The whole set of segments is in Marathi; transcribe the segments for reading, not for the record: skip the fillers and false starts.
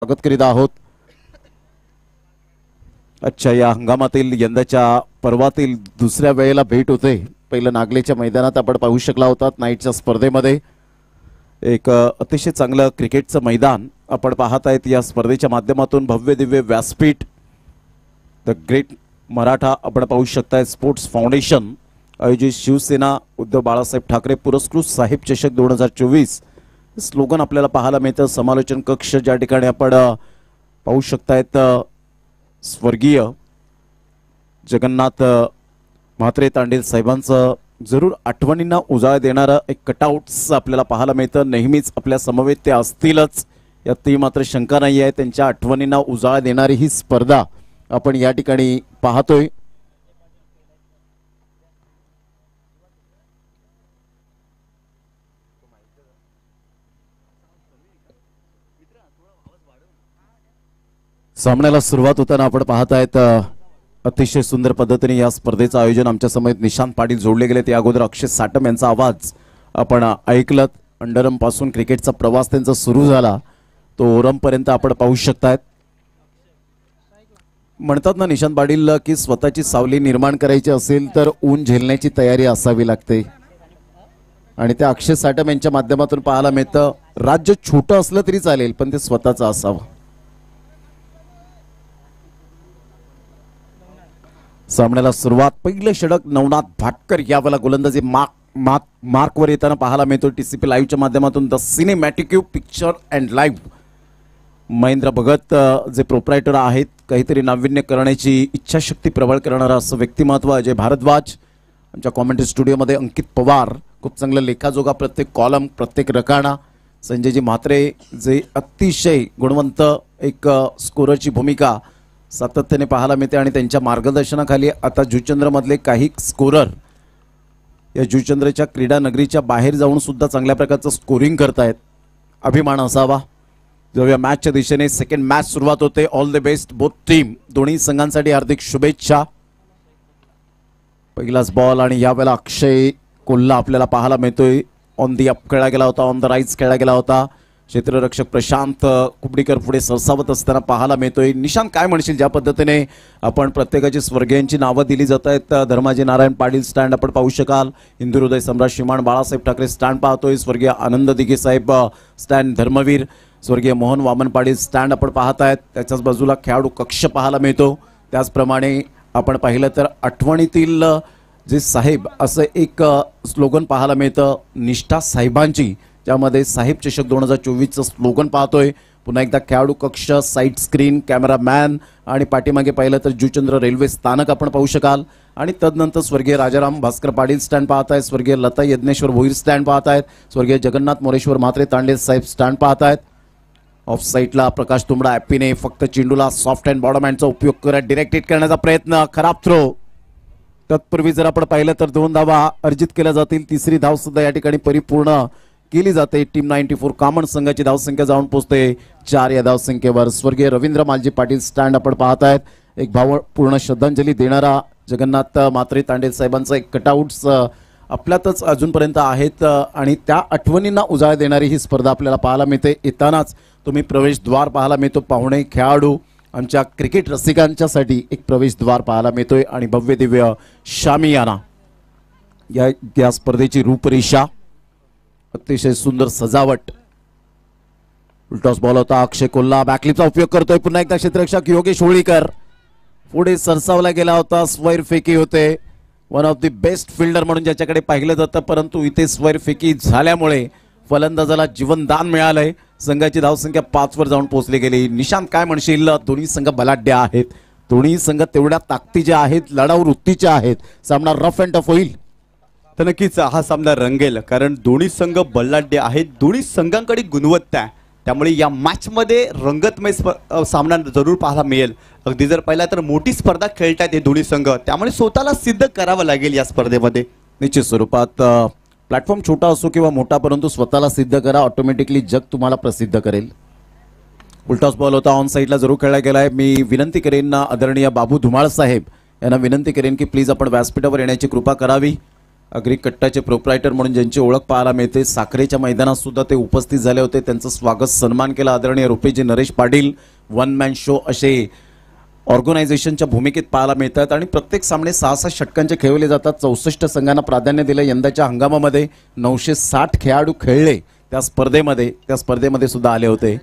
स्वागत करीत आहोत। अच्छा, या हंगामातील यंदाच्या पर्वातील दुसऱ्या वेळेला भेट होते। पहिलं नागलेच्या मैदानात आपण पाहू शकला होता नाईटच्या स्पर्धेमध्ये एक अतिशय चांगलं क्रिकेटचं मैदान आपण पाहत आहेत। या स्पर्धेच्या माध्यमातून भव्य दिव्य व्यासपीठ द ग्रेट मराठा आपण पाहू शकताय। स्पोर्ट्स फाउंडेशन आयोजित शिवसेना उद्धव बाळासाहेब ठाकरे पुरस्कृत साहेब चषक 2024 स्लोगन आपल्याला पाहायला मिळतं। समालोचन कक्ष ज्या ठिकाणी आपण पाहू शकतायत स्वर्गीय जगन्नाथ म्हात्रे तांडेल साहेबांचं जरूर आठवणींना उजाळा देणारं एक कटआउट्स आपल्याला पाहायला मिळतं। नेहमीच आपल्या समवेत ते असतीलच यात मात्र शंका नाही आहे। त्यांच्या आठवणींना उजाळा देणारी ही स्पर्धा आपण या ठिकाणी पाहतोय। सामन्याला सुरुवात होताना आपण पाहत आहेत अतिशय सुंदर पद्धतीने या स्पर्धेचं आयोजन आमच्या समेत निशांत पाटील जोडले गेले। त्या अगोदर अक्षय साटम यांचा आवाज आपण ऐकलत। अंडरम पासून क्रिकेटचा प्रवास त्यांचा सुरू झाला तो ओरम पर्यंत आपण पाहू शकतायत। म्हणतात ना निशांत पाटील की स्वतःची सावली निर्माण करायची असेल तर ऊन झेलण्याची तयारी असावी लागते आणि त्या अक्षय साटम यांच्या माध्यमातून पाहायला मिळतं राज्य छोटं असलं तरी चालेल पण ते स्वतःचं असावं। सामन्याला सुरुवात पहिलं षटक नवनाथ भाटकर यावेळेला गोलंदाजी मार्कवर येताना पाहायला मिळतो। टीसीपी लाईव्हच्या माध्यमातून the cinematic picture and live Mahendra Bhagat जे प्रोप्रायटर आहेत काहीतरी नाविन्य करण्याची इच्छाशक्ती प्रबळ करणारा असं व्यक्तिमत्व अजय भारद्वाज। आमच्या कॉमेंट्री स्टुडिओमध्ये अंकित पवार खूप चांगलं लेखाजोगा प्रत्येक कॉलम प्रत्येक रकाना। संजयजी म्हात्रे जे अतिशय गुणवंत एक स्कोररची भूमिका सातत्याने पाहायला मिळते आणि त्यांच्या मार्गदर्शनाखाली आता जुचंद्र मधले काही स्कोरर या जुचंद्रच्या क्रीडा नगरीच्या बाहेर जाऊन सुद्धा चांगल्या प्रकारचं स्कोरिंग करतायत। अभिमान असावा। जेव्हा मॅचच्या दिशेने सेकंड मॅच सुरुवात होते। All the best both team, दोन्ही संघांसाठी हार्दिक शुभेच्छा। पहिलाच बॉल आणि यावेळेला अक्षय कोल्हा आपल्याला पाहायला मिळतोय। ऑन दी अप खेळला गेला होता, ऑन द राईट खेळला गेला होता। क्षेत्ररक्षक प्रशांत कुबडीकर पुढे सरसावत असताना पाहायला मिळतोय। निशांत काय म्हणशील ज्या पद्धतीने आपण प्रत्येकाची स्वर्गीयांची नावं दिली जात आहेत। धर्माजी नारायण पाटील स्टँड आपण पाहू शकाल। हिंदू हृदय सम्राट श्रीमान बाळासाहेब ठाकरे स्टँड पाहतोय। स्वर्गीय आनंद दिघे साहेब स्टँड धर्मवीर। स्वर्गीय मोहन वामन पाटील स्टँड आपण पाहत आहेत। त्याच्याच बाजूला खेळाडू कक्ष पाहायला मिळतो। त्याचप्रमाणे आपण पाहिलं तर आठवणीतील जे साहेब असं एक स्लोगन पाहायला मिळतं निष्ठा साहेबांची, ज्यामध्ये साहेब चषक 2024चं स्लोगन पाहतोय। पुन्हा एकदा खेळाडू कक्ष, साईड स्क्रीन, कॅमेरामॅन आणि पाठीमागे पाहिलं तर जुचंद्र रेल्वे स्थानक आपण पाहू शकाल। आणि तदनंतर स्वर्गीय राजाराम भास्कर पाटील स्टँड पाहत आहेत। स्वर्गीय लता यज्ञेश्वर भोईर स्टँड पाहत आहेत। स्वर्गीय जगन्नाथ मोरेश्वर म्हात्रे तांडेल साहेब स्टँड पाहत आहेत। ऑफ साईडला प्रकाश तुंबडा हॅपीने फक्त चेंडूला सॉफ्ट अँड बॉटम हँडचा उपयोग करत डिरेक्ट हिट करण्याचा प्रयत्न, खराब थ्रो। तत्पूर्वी जर आपण पाहिलं तर 2 धावा अर्जित केल्या जातील। तिसरी धाव सुद्धा या ठिकाणी परिपूर्ण केली जाते। टीम 94 कामन संघाची धावसंख्या जाऊन पोहोचते 4 या धावसंख्येवर। स्वर्गीय रवींद्र मालजी पाटील स्टँड आपण पाहत आहेत। एक भावपूर्ण श्रद्धांजली देणारा जगन्नाथ म्हात्रे तांडेल साहेबांचा एक कटआउट्स आपल्यातच अजूनपर्यंत आहेत आणि त्या आठवणींना उजाळा देणारी ही स्पर्धा आपल्याला पाहायला मिळते। येतानाच तुम्ही प्रवेशद्वार पाहायला मिळतो। पाहुणे खेळाडू आमच्या क्रिकेट रसिकांच्यासाठी एक प्रवेशद्वार पाहायला मिळतोय आणि भव्य दिव्य शामियाना या स्पर्धेची रूपरेषा, अतिशय सुंदर सजावट। उलटॉस बॉल होता। अक्षय कोल्हा बॅकलिपचा उपयोग करतोय। पुन्हा एकदा क्षेत्ररक्षक योगेश होळीकर पुढे सरसावला गेला होता। स्क्वेअर फेकी होते। One of the best fielder म्हणून ज्याच्याकडे पाहिलं जातं, परंतु इथे स्क्वेअर फेकी झाल्यामुळे फलंदाजाला जीवनदान मिळालंय। संघाची धावसंख्या 5 वर जाऊन पोहोचली गेली। निशांत काय म्हणशील? दोन्ही संघ बलाढ्य आहेत, दोन्ही संघ तेवढ्या ताकदीचे आहेत, लढाऊ वृत्तीचे आहेत। सामना रफ अँड टफ होईल तर नक्कीच हा सामना रंगेल, कारण दोन्ही संघ बलाढ्य आहेत, दोन्ही संघांकडे गुणवत्ता आहे। त्यामुळे या मॅचमध्ये रंगतमय सामना जरूर पाहायला मिळेल। अगदी जर पाहिला तर मोठी स्पर्धा खेळतात हे दोन्ही संघ, त्यामुळे स्वतःला सिद्ध करावं लागेल या स्पर्धेमध्ये। निश्चित स्वरूपात प्लॅटफॉर्म छोटा असो किंवा मोठा, परंतु स्वतःला सिद्ध करा, ऑटोमॅटिकली जग तुम्हाला प्रसिद्ध करेल। उलटॉस बॉल होता। ऑन साईडला जरूर खेळला गेलाय। मी विनंती करेन आदरणीय बाबू धुमाळ साहेब यांना विनंती करेन की प्लीज आपण व्यासपीठावर येण्याची कृपा करावी। अग्रिकट्टाचे प्रोप्रायटर म्हणून ज्यांची ओळख पाहायला मिळते, साखरेच्या मैदानात सुद्धा ते उपस्थित झाले होते. त्यांचं स्वागत सन्मान केला आदरणीय Rupeji Naresh Patil. One man show असे ऑर्गनायझेशनच्या भूमिकेत पाहायला मिळतात आणि प्रत्येक सामने 6-6 षटकांचे खेळले जातात. 64 संघांना प्राधान्य दिलं. यंदाच्या हंगामामध्ये 960 खेळाडू खेळले त्या स्पर्धेमध्ये सुद्धा आले होते.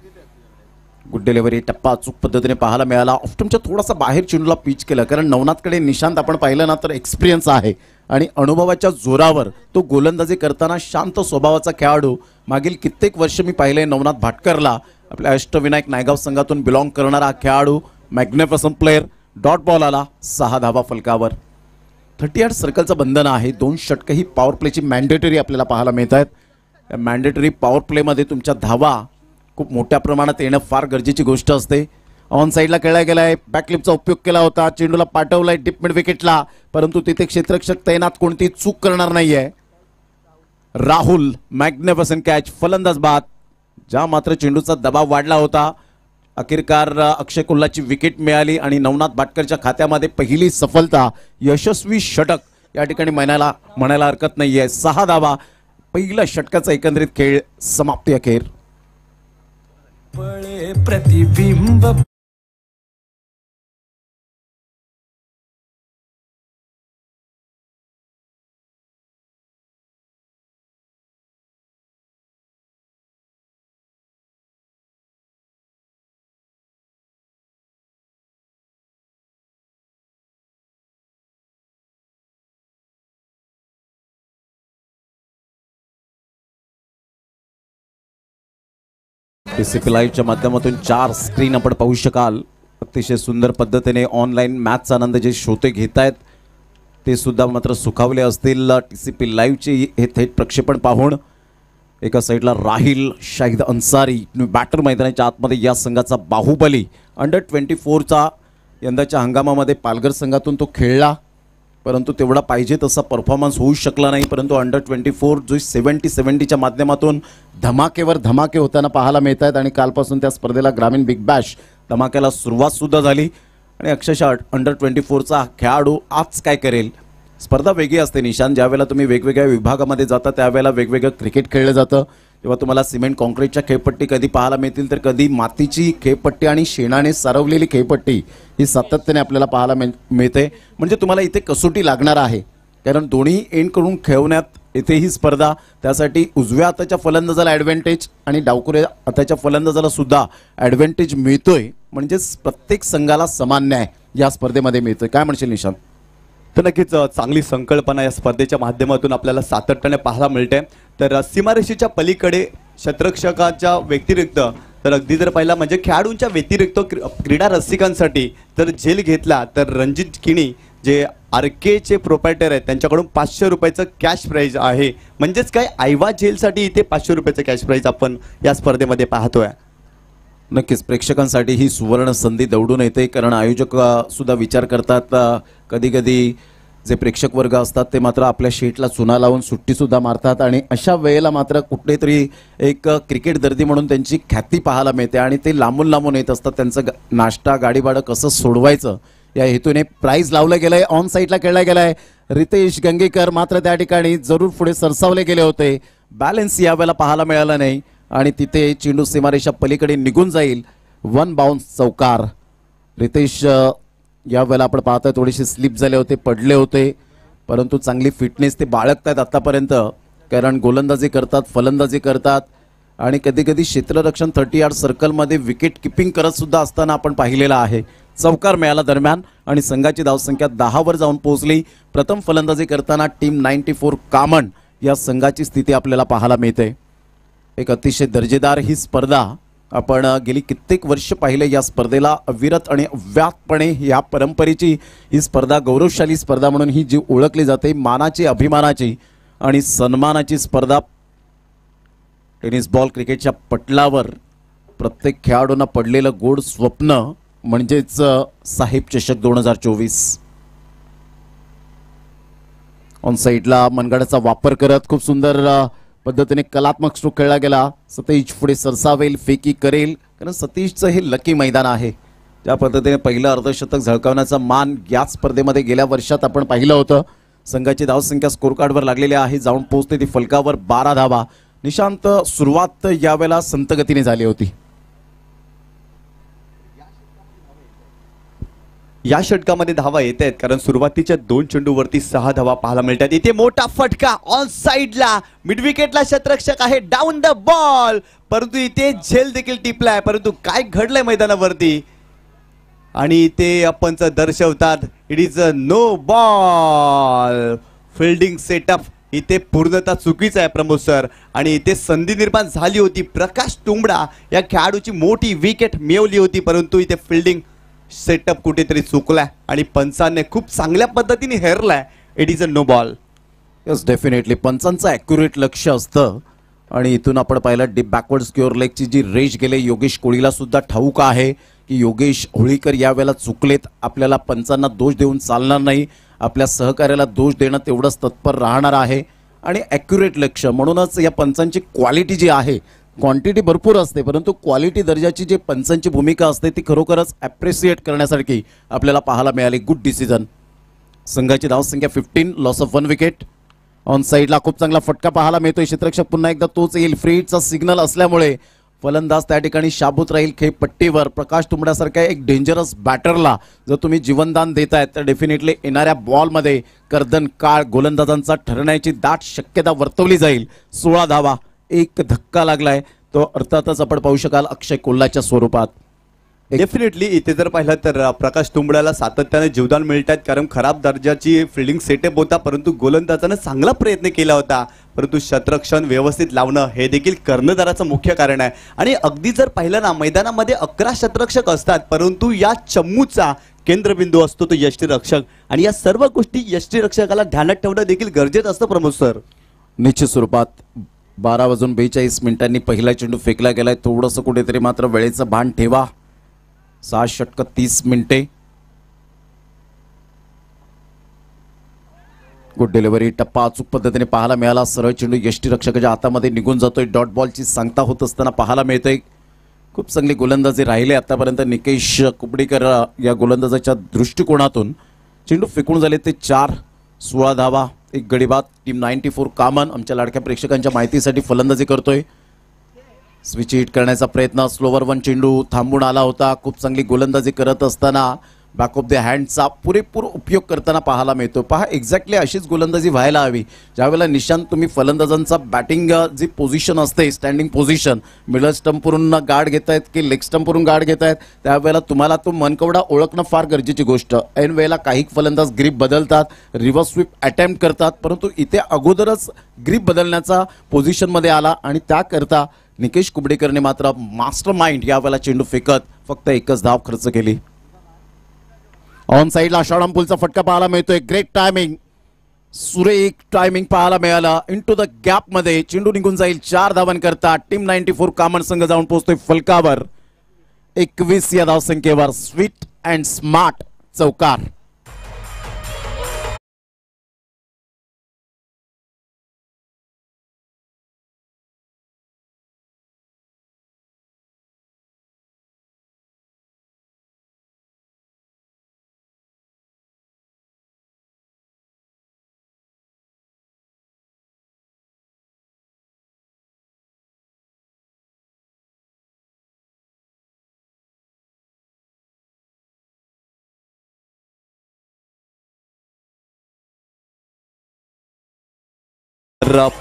गुड डिलिव्हरी टप्पा अचूक पद्धतीने पाहायला मिळाला. ऑफ्टमच्या थोडासा बाहेर चेंडूला पिच केलं, कारण नवनाथकडे निशांत आपण पाहिलं ना तर एक्सपिरियन्स आहे आणि अनुभवाच्या जोरावर तो गोलंदाजी करताना शांत स्वभावाचा खेळाडू. मागील कित्येक वर्ष मी पाहिले नवनाथ भाटकरला, आपल्या अष्टविनायक नायगाव संघातून बिलॉंग करणारा खेळाडू, मॅग्निफिसंट प्लेअर. डॉट बॉल आला, 6 धावा फलकावर. 38 सर्कलचं बंधन आहे. 2 षटकं ही पॉवर प्लेची मॅन्डेटरी आपल्याला पाहायला मिळत आहेत. या मॅन्डेटरी पॉवर प्लेमध्ये तुमच्या धावा खूप मोठ्या प्रमाणात येणं फार गरजेची गोष्ट असते. ऑन साईडला खेळला गेलाय, बॅकलिपचा उपयोग केला होता, चेंडूला पाठवलाय डीप मिड विकेटला, परंतु तिथे क्षेत्ररक्षक तैनात, कोणती चूक करणार नाहीये. राहुल मॅग्निफिसंट कॅच, फलंदाज बाद. ज्या मात्र चेंडूचा दबाव वाढला होता, अखेरकार अक्षय कुल्लाची विकेट मिळाली आणि नवनाथ भाटकरच्या खात्यामध्ये पहिली सफलता, यशस्वी षटक या ठिकाणी म्हणायला हरकत नाहीये. 6 धावा, पहिल्या षटकाचा एकंदरीत खेळ समाप्ती अखेर. प्रतिबिंब TCP लाईव्हच्या माध्यमातून 4 स्क्रीन आपण पाहू शकाल. अतिशय सुंदर पद्धतीने ऑनलाईन मॅचचा आनंद जे श्रोते घेत आहेत ते सुद्धा मात्र सुखावले असतील. TCP लाईव्हचे हे थेट प्रक्षेपण पाहून एका साईडला राहिल शाहिद अन्सारी बॅटर मैदानाच्या आतमध्ये या संघाचा बाहुबली. अंडर 24चा यंदाच्या हंगामामध्ये पालघर संघातून तो खेळला, परंतु तेवढा पाहिजे तसा परफॉर्मन्स होऊ शकला नाही. परंतु अंडर 24 जो 70-70च्या माध्यमातून धमाकेवर धमाके होताना पाहायला मिळत आहेत आणि कालपासून त्या स्पर्धेला ग्रामीण बिग बॅश धमाक्याला सुरुवात सुद्धा झाली. आणि अक्षरशः अंडर 24चा खेळाडू आज काय करेल. स्पर्धा वेगळी असते निशान. ज्यावेळेला तुम्ही वेगवेगळ्या विभागामध्ये जाता त्यावेळेला वेगवेगळं क्रिकेट खेळलं जातं. तेव्हा तुम्हाला सिमेंट कॉन्क्रीटच्या खेळपट्टी कधी पाहायला मिळतील, तर कधी मातीची खेळपट्टी आणि शेणाने सारवलेली खेळपट्टी ही सातत्याने आपल्याला पाहायला मिळते. म्हणजे तुम्हाला इथे कसोटी लागणार आहे, कारण दोन्ही एंड करून खेळवण्यात येते ही स्पर्धा. त्यासाठी उजव्या हाताच्या फलंदाजाला ॲडव्हान्टेज आणि डावकुऱ्या हाताच्या फलंदाजाला सुद्धा ॲडव्हान्टेज मिळतोय. म्हणजेच प्रत्येक संघाला समान न्याय या स्पर्धेमध्ये मिळतोय. काय म्हणशील निशांत? तर नक्कीच चांगली संकल्पना या स्पर्धेच्या माध्यमातून आपल्याला सातत्याने पाहायला मिळते. तर सीमारेषेच्या पलीकडे क्षेत्ररक्षकाच्या व्यतिरिक्त, तर अगदी जर पाहिला म्हणजे खेळाडूंच्या व्यतिरिक्त क्रीडा रसिकांसाठी जर झेल घेतला तर रणजित किणी जे आरकेचे प्रोप्रायटर आहेत त्यांच्याकडून 500 रुपयाचं कॅश प्राईज आहे. म्हणजेच काय, आयवा झेलसाठी इथे 500 रुपयाचं कॅश प्राईज आपण या स्पर्धेमध्ये पाहतोय. नक्कीच प्रेक्षकांसाठी ही सुवर्ण संधी दौडून येते, कारण आयोजक सुद्धा विचार करतात. कधी कधी जे प्रेक्षक वर्ग असतात ते मात्र आपल्या शेटला चुना लावून सुट्टीसुद्धा मारतात आणि अशा वेळेला मात्र कुठेतरी एक क्रिकेट दर्दी म्हणून त्यांची ख्याती पाहायला मिळते आणि ते लांबून लांबून येत असतात. त्यांचं नाश्ता गाडी भाडं कसं सोडवायचं या हेतूने प्राईज लावलं गेलंय. ऑन साईडला खेळला गेलाय. रितेश गंगेकर मात्र त्या ठिकाणी जरूर पुढे सरसावले गेले होते. बॅलन्स यावेळेला पाहायला मिळाला नाही आणि तिथे चेंडू सीमारेषा पलीकडे निघून जाईल. 1 बाउन्स चौकार. रितेश यावेळेला आपण पाहतोय थोडेसे स्लिप झाले होते, पडले होते, परंतु चांगली फिटनेस ते बाळगतायत आतापर्यंत, कारण गोलंदाजी करतात, फलंदाजी करतात आणि कधी कधी क्षेत्ररक्षण 30 यार्ड सर्कलमध्ये विकेट किपिंग करत सुद्धा असताना आपण पाहिलेलं आहे. चौकार मिळाला दरम्यान आणि संघाची धावसंख्या 10 वर जाऊन पोहोचली. प्रथम फलंदाजी करताना टीम 94 कामन या संघाची स्थिती आपल्याला पाहायला मिळते. एक अतिशय दर्जेदार ही स्पर्धा आपण गेली कित्येक वर्ष पाहिले. या स्पर्धेला अविरत आणि अव्याहतपणे या परंपरेची ही स्पर्धा, गौरवशाली स्पर्धा म्हणून ही जी ओळखली जाते, मानाची, अभिमानाची आणि सन्मानाची स्पर्धा. टेनिस बॉल क्रिकेटच्या पटलावर प्रत्येक खेळाडूंना पडलेलं गोड स्वप्न म्हणजेच साहेब चषक 2024. ऑन साईडला मनगडाचा वापर करत खूप सुंदर पद्धतीने कलात्मक स्ट्रोक खेळला गेला. सतीश पुढे सरसावेल, फेकी करेल, कारण सतीशचं हे लकी मैदान आहे. त्या पद्धतीने पहिलं अर्धशतक झळकावण्याचा मान या स्पर्धेमध्ये गेल्या वर्षात आपण पाहिलं होतं. संघाची धावसंख्या स्कोर कार्डवर लागलेली आहे, जाऊन पोहोचते ती फलकावर 12 धावा. निशांत, सुरुवात यावेळेला संत गतीने झाली होती. या षटकामध्ये धावा येत आहेत कारण सुरुवातीच्या 2 चेंडूवरती 6 धावा पाहायला मिळतात. इथे मोठा फटका ऑन साइडला, मिड विकेटला शतरक्षक आहे, डाऊन द बॉल, परंतु इथे झेल देखील टिपलाय. परंतु काय घडलंय मैदानावरती आणि ते पंच दर्शवतात it is a no ball. Fielding setup इथे पूर्णतः चुकीचा आहे प्रमोद सर, आणि इथे संधी निर्माण झाली होती. प्रकाश तुंबडा या खेळाडूची मोठी विकेट मिळवली होती, परंतु इथे फिल्डिंग सेटअप कुठेतरी चुकलाय आणि पंचांनी खूप चांगल्या पद्धतीने हेरलाय. It is a no ball. Yes, definitely पंचांचं ॲक्युरेट लक्ष असतं आणि इथून आपण पाहिलं डीप बॅकवर्ड स्क्युअर लेगची जी रेज गेले योगेश कोळीला सुद्धा ठाऊक आहे की योगेश होळीकर यावेळेला चुकलेत. आपल्याला पंचांना दोष देऊन चालणार नाही, आपल्या सहकार्याला दोष देणं तेवढंच तत्पर राहणार आहे आणि ॲक्युरेट लक्ष. म्हणूनच या पंचांची क्वालिटी जी आहे, क्वांटिटी भरपूर असते परंतु क्वालिटी दर्जाची जी पंचांची भूमिका असते ती खरोखरच ॲप्रिसिएट करण्यासारखी आपल्याला पाहायला मिळाली. Good decision. संघाची धावसंख्या 15, लॉस ऑफ 1 विकेट. ऑन साईडला खूप चांगला फटका पाहायला मिळतोय. क्षेत्ररक्षक पुन्हा एकदा तोच येईल. फ्री हिटचा सिग्नल असल्यामुळे फलंदाज त्या ठिकाणी शाबूत राहील खेळपट्टीवर. प्रकाश तुंबड्यासारख्या एक डेंजरस बॅटरला जर तुम्ही जीवनदान देताय तर डेफिनेटली येणाऱ्या बॉलमध्ये कर्दन काळ गोलंदाजांचा ठरण्याची दाट शक्यता वर्तवली जाईल. 16 धावा. एक धक्का लागलाय तो अर्थातच आपण पाहू शकाल अक्षय कोल्हाच्या स्वरूपात. डेफिनेटली इथे जर पाहिलं तर प्रकाश तुंबड्याला सातत्याने जीवदान मिळत आहेत कारण खराब दर्जाची फिल्डिंग सेटअप होता, परंतु गोलंदाजानं चांगला प्रयत्न केला होता, परंतु शतरक्षण व्यवस्थित लावणं हे देखील कर्णधाराचं मुख्य कारण आहे. आणि अगदी जर पाहिलं ना मैदानामध्ये 11 शतरक्षक असतात, परंतु या चम्मूचा केंद्रबिंदू असतो तो यष्टीरक्षक, आणि या सर्व गोष्टी यष्टीरक्षकाला ध्यानात ठेवणं देखील गरजेचं असतं प्रमोद सर. निश्चित स्वरूपात 12:42 पहिला चेंडू फेकला गेलाय. थोडंसं कुठेतरी मात्र वेळेचं भान ठेवा. 6 षटक 30 मिनिटे. Good delivery. टप्पा अचूक पद्धतीने पाहायला मिळाला. सरळ चेंडू यष्टीरक्षकाच्या हातामध्ये निघून जातोय. डॉट बॉलची सांगता होत असताना पाहायला मिळतोय. खूप चांगली गोलंदाजी राहिले आतापर्यंत निकेश कुबडीकर या गोलंदाजाच्या दृष्टिकोनातून. चेंडू फेकून झाले ते 4. 16 धावा. एक गडीबाद. टीम 94 कामन आमच्या लाडक्या प्रेक्षकांच्या माहितीसाठी फलंदाजी करतोय. स्विच हिट करण्याचा प्रयत्न. स्लोवर 1 चेंडू थांबून आला होता. खूप चांगली गोलंदाजी करत असताना बॅक ऑफ द हँडचा पुरेपूर उपयोग करताना पाहायला मिळतो. पहा, एक्झॅक्टली अशीच गोलंदाजी व्हायला हवी. ज्यावेळेला निशांत तुम्ही फलंदाजांचा बॅटिंग जी पोझिशन असते स्टँडिंग पोझिशन, मिडल स्टंपवरून गार्ड घेत आहेत की लेग स्टंपवरून गार्ड घेत आहेत, त्यावेळेला तुम्हाला तो मनकवडा ओळखणं फार गरजेची गोष्ट. ऐन वेळेला काही फलंदाज ग्रीप बदलतात, रिव्हर्स स्वीप अटेम्प्ट करतात, परंतु इथे अगोदरच ग्रीप बदलण्याचा पोझिशनमध्ये आला आणि त्याकरता निकेश कुबडेकरने मात्र मास्टर माइंड यावेळेला चेंडू फेकत फक्त एकच धाव खर्च केली. ऑन साइडला शॉर्टपुलचा फटका पाहायला मिळतोय. ग्रेट टायमिंग, सुरेख टायमिंग पाहायला मिळाला. इनटू द गॅप मध्ये चेंडू निघून जाईल. 4 धावन करता टीम 94 कामन संघ जाऊन पोहोचतोय फलकावर. 21 या धावसंख्येवर. स्वीट अँड स्मार्ट चौकार.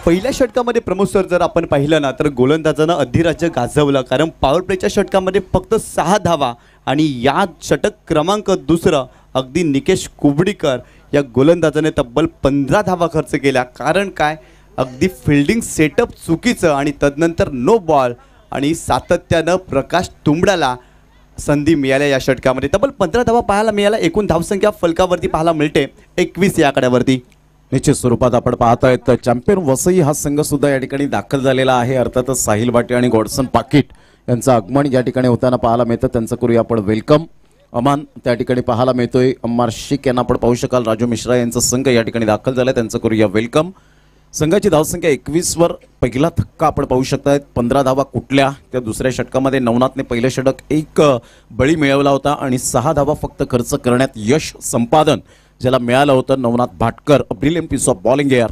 पहिल्या षटकामध्ये प्रमोद सर जर आपण पाहिलं ना तर गोलंदाजानं अधिराज्य गाजवलं, कारण पॉवर प्लेच्या षटकामध्ये फक्त 6 धावा आणि या षटक क्रमांक 2 अगदी निकेश कुबडीकर या गोलंदाजाने तब्बल 15 धावा खर्च केल्या. कारण काय, अगदी फिल्डिंग सेटअप चुकीचं आणि तदनंतर नो बॉल, आणि सातत्यानं प्रकाश तुंबड्याला संधी मिळाल्या. या षटकामध्ये तब्बल 15 धावा पाहायला मिळाल्या. एकूण धावसंख्या फलकावरती पाहायला मिळते 21 या आकड्यावरती. निश्चित स्वरूपात आपण पाहताय तर चॅम्पियन वसई हा संघ सुद्धा या ठिकाणी दाखल झालेला आहे. अर्थातच साहिल भाटे आणि गॉडसन पाकिट यांचं आगमन या ठिकाणी होताना पाहायला मिळतं. त्यांचं करूया आपण वेलकम. अमान त्या ठिकाणी पाहायला मिळतोय. अम्मार शेख यांना आपण पाहू शकाल. राजू मिश्रा यांचा संघ या ठिकाणी दाखल झालाय. त्यांचं करूया वेलकम. संघाची धावसंख्या 21 वर पहिला धक्का आपण पाहू शकताय. 15 धावा कुठल्या, त्या दुसऱ्या षटकामध्ये नवनाथने पहिलं षटक एक बळी मिळवला होता आणि 6 धावा फक्त खर्च करण्यात यश संपादन ज्याला मिळालं होतं Navnath Bhatkar. A brilliant piece of bowling here.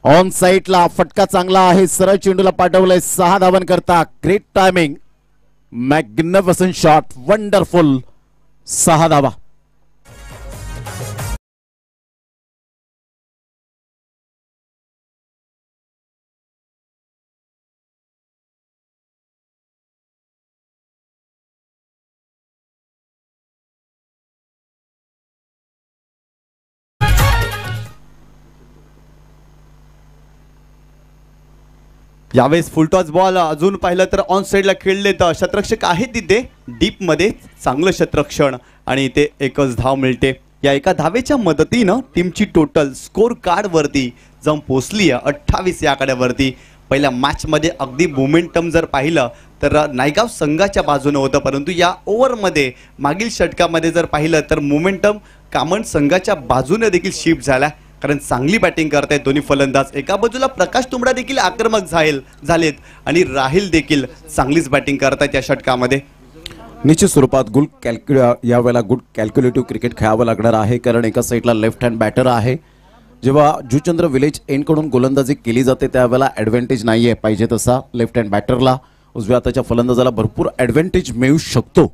On साईडला फटका चांगला आहे, सरळ चेंडूला पाठवलंय 6 धावांकरता. Great timing, magnificent shot, wonderful. 6 धावा. यावेळेस फुलटॉस बॉल अजून पाहिलं तर ऑन साईडला खेळले तर शतरक्षक आहेत तिथे डीपमध्ये, चांगलं शतरक्षण आणि इथे एकच धाव मिळते. या एका धावेच्या मदतीनं टीमची टोटल स्कोर कार्डवरती जाऊन पोहोचली आहे 28 या आकड्यावरती. पहिल्या मॅचमध्ये अगदी मोमेंटम जर पाहिलं तर नायगाव संघाच्या बाजूने होतं, परंतु या ओव्हरमध्ये मागील षटकामध्ये जर पाहिलं तर मोमेंटम कामन संघाच्या बाजूने देखील शिफ्ट झाला, कारण चांगली बॅटिंग करतायत दोन्ही फलंदाज. एका बाजूला प्रकाश तुंबडा देखील आक्रमक झालेत आणि राहिल देखील चांगलीच बॅटिंग करतायत या षटकामध्ये. निश्चित स्वरूपात यावेळेला गुड कॅल्क्युलेटिव्ह क्रिकेट खेळावं लागणार आहे, कारण एका साईडला लेफ्ट हँड बॅटर आहे. जेव्हा जुचंद्र विलेज एंडकडून गोलंदाजी केली जाते त्यावेळेला ॲडव्हान्टेज नाही आहे पाहिजे तसा लेफ्ट हँड बॅटरला. उजव्या हाताच्या फलंदाजाला भरपूर ॲडव्हान्टेज मिळू शकतो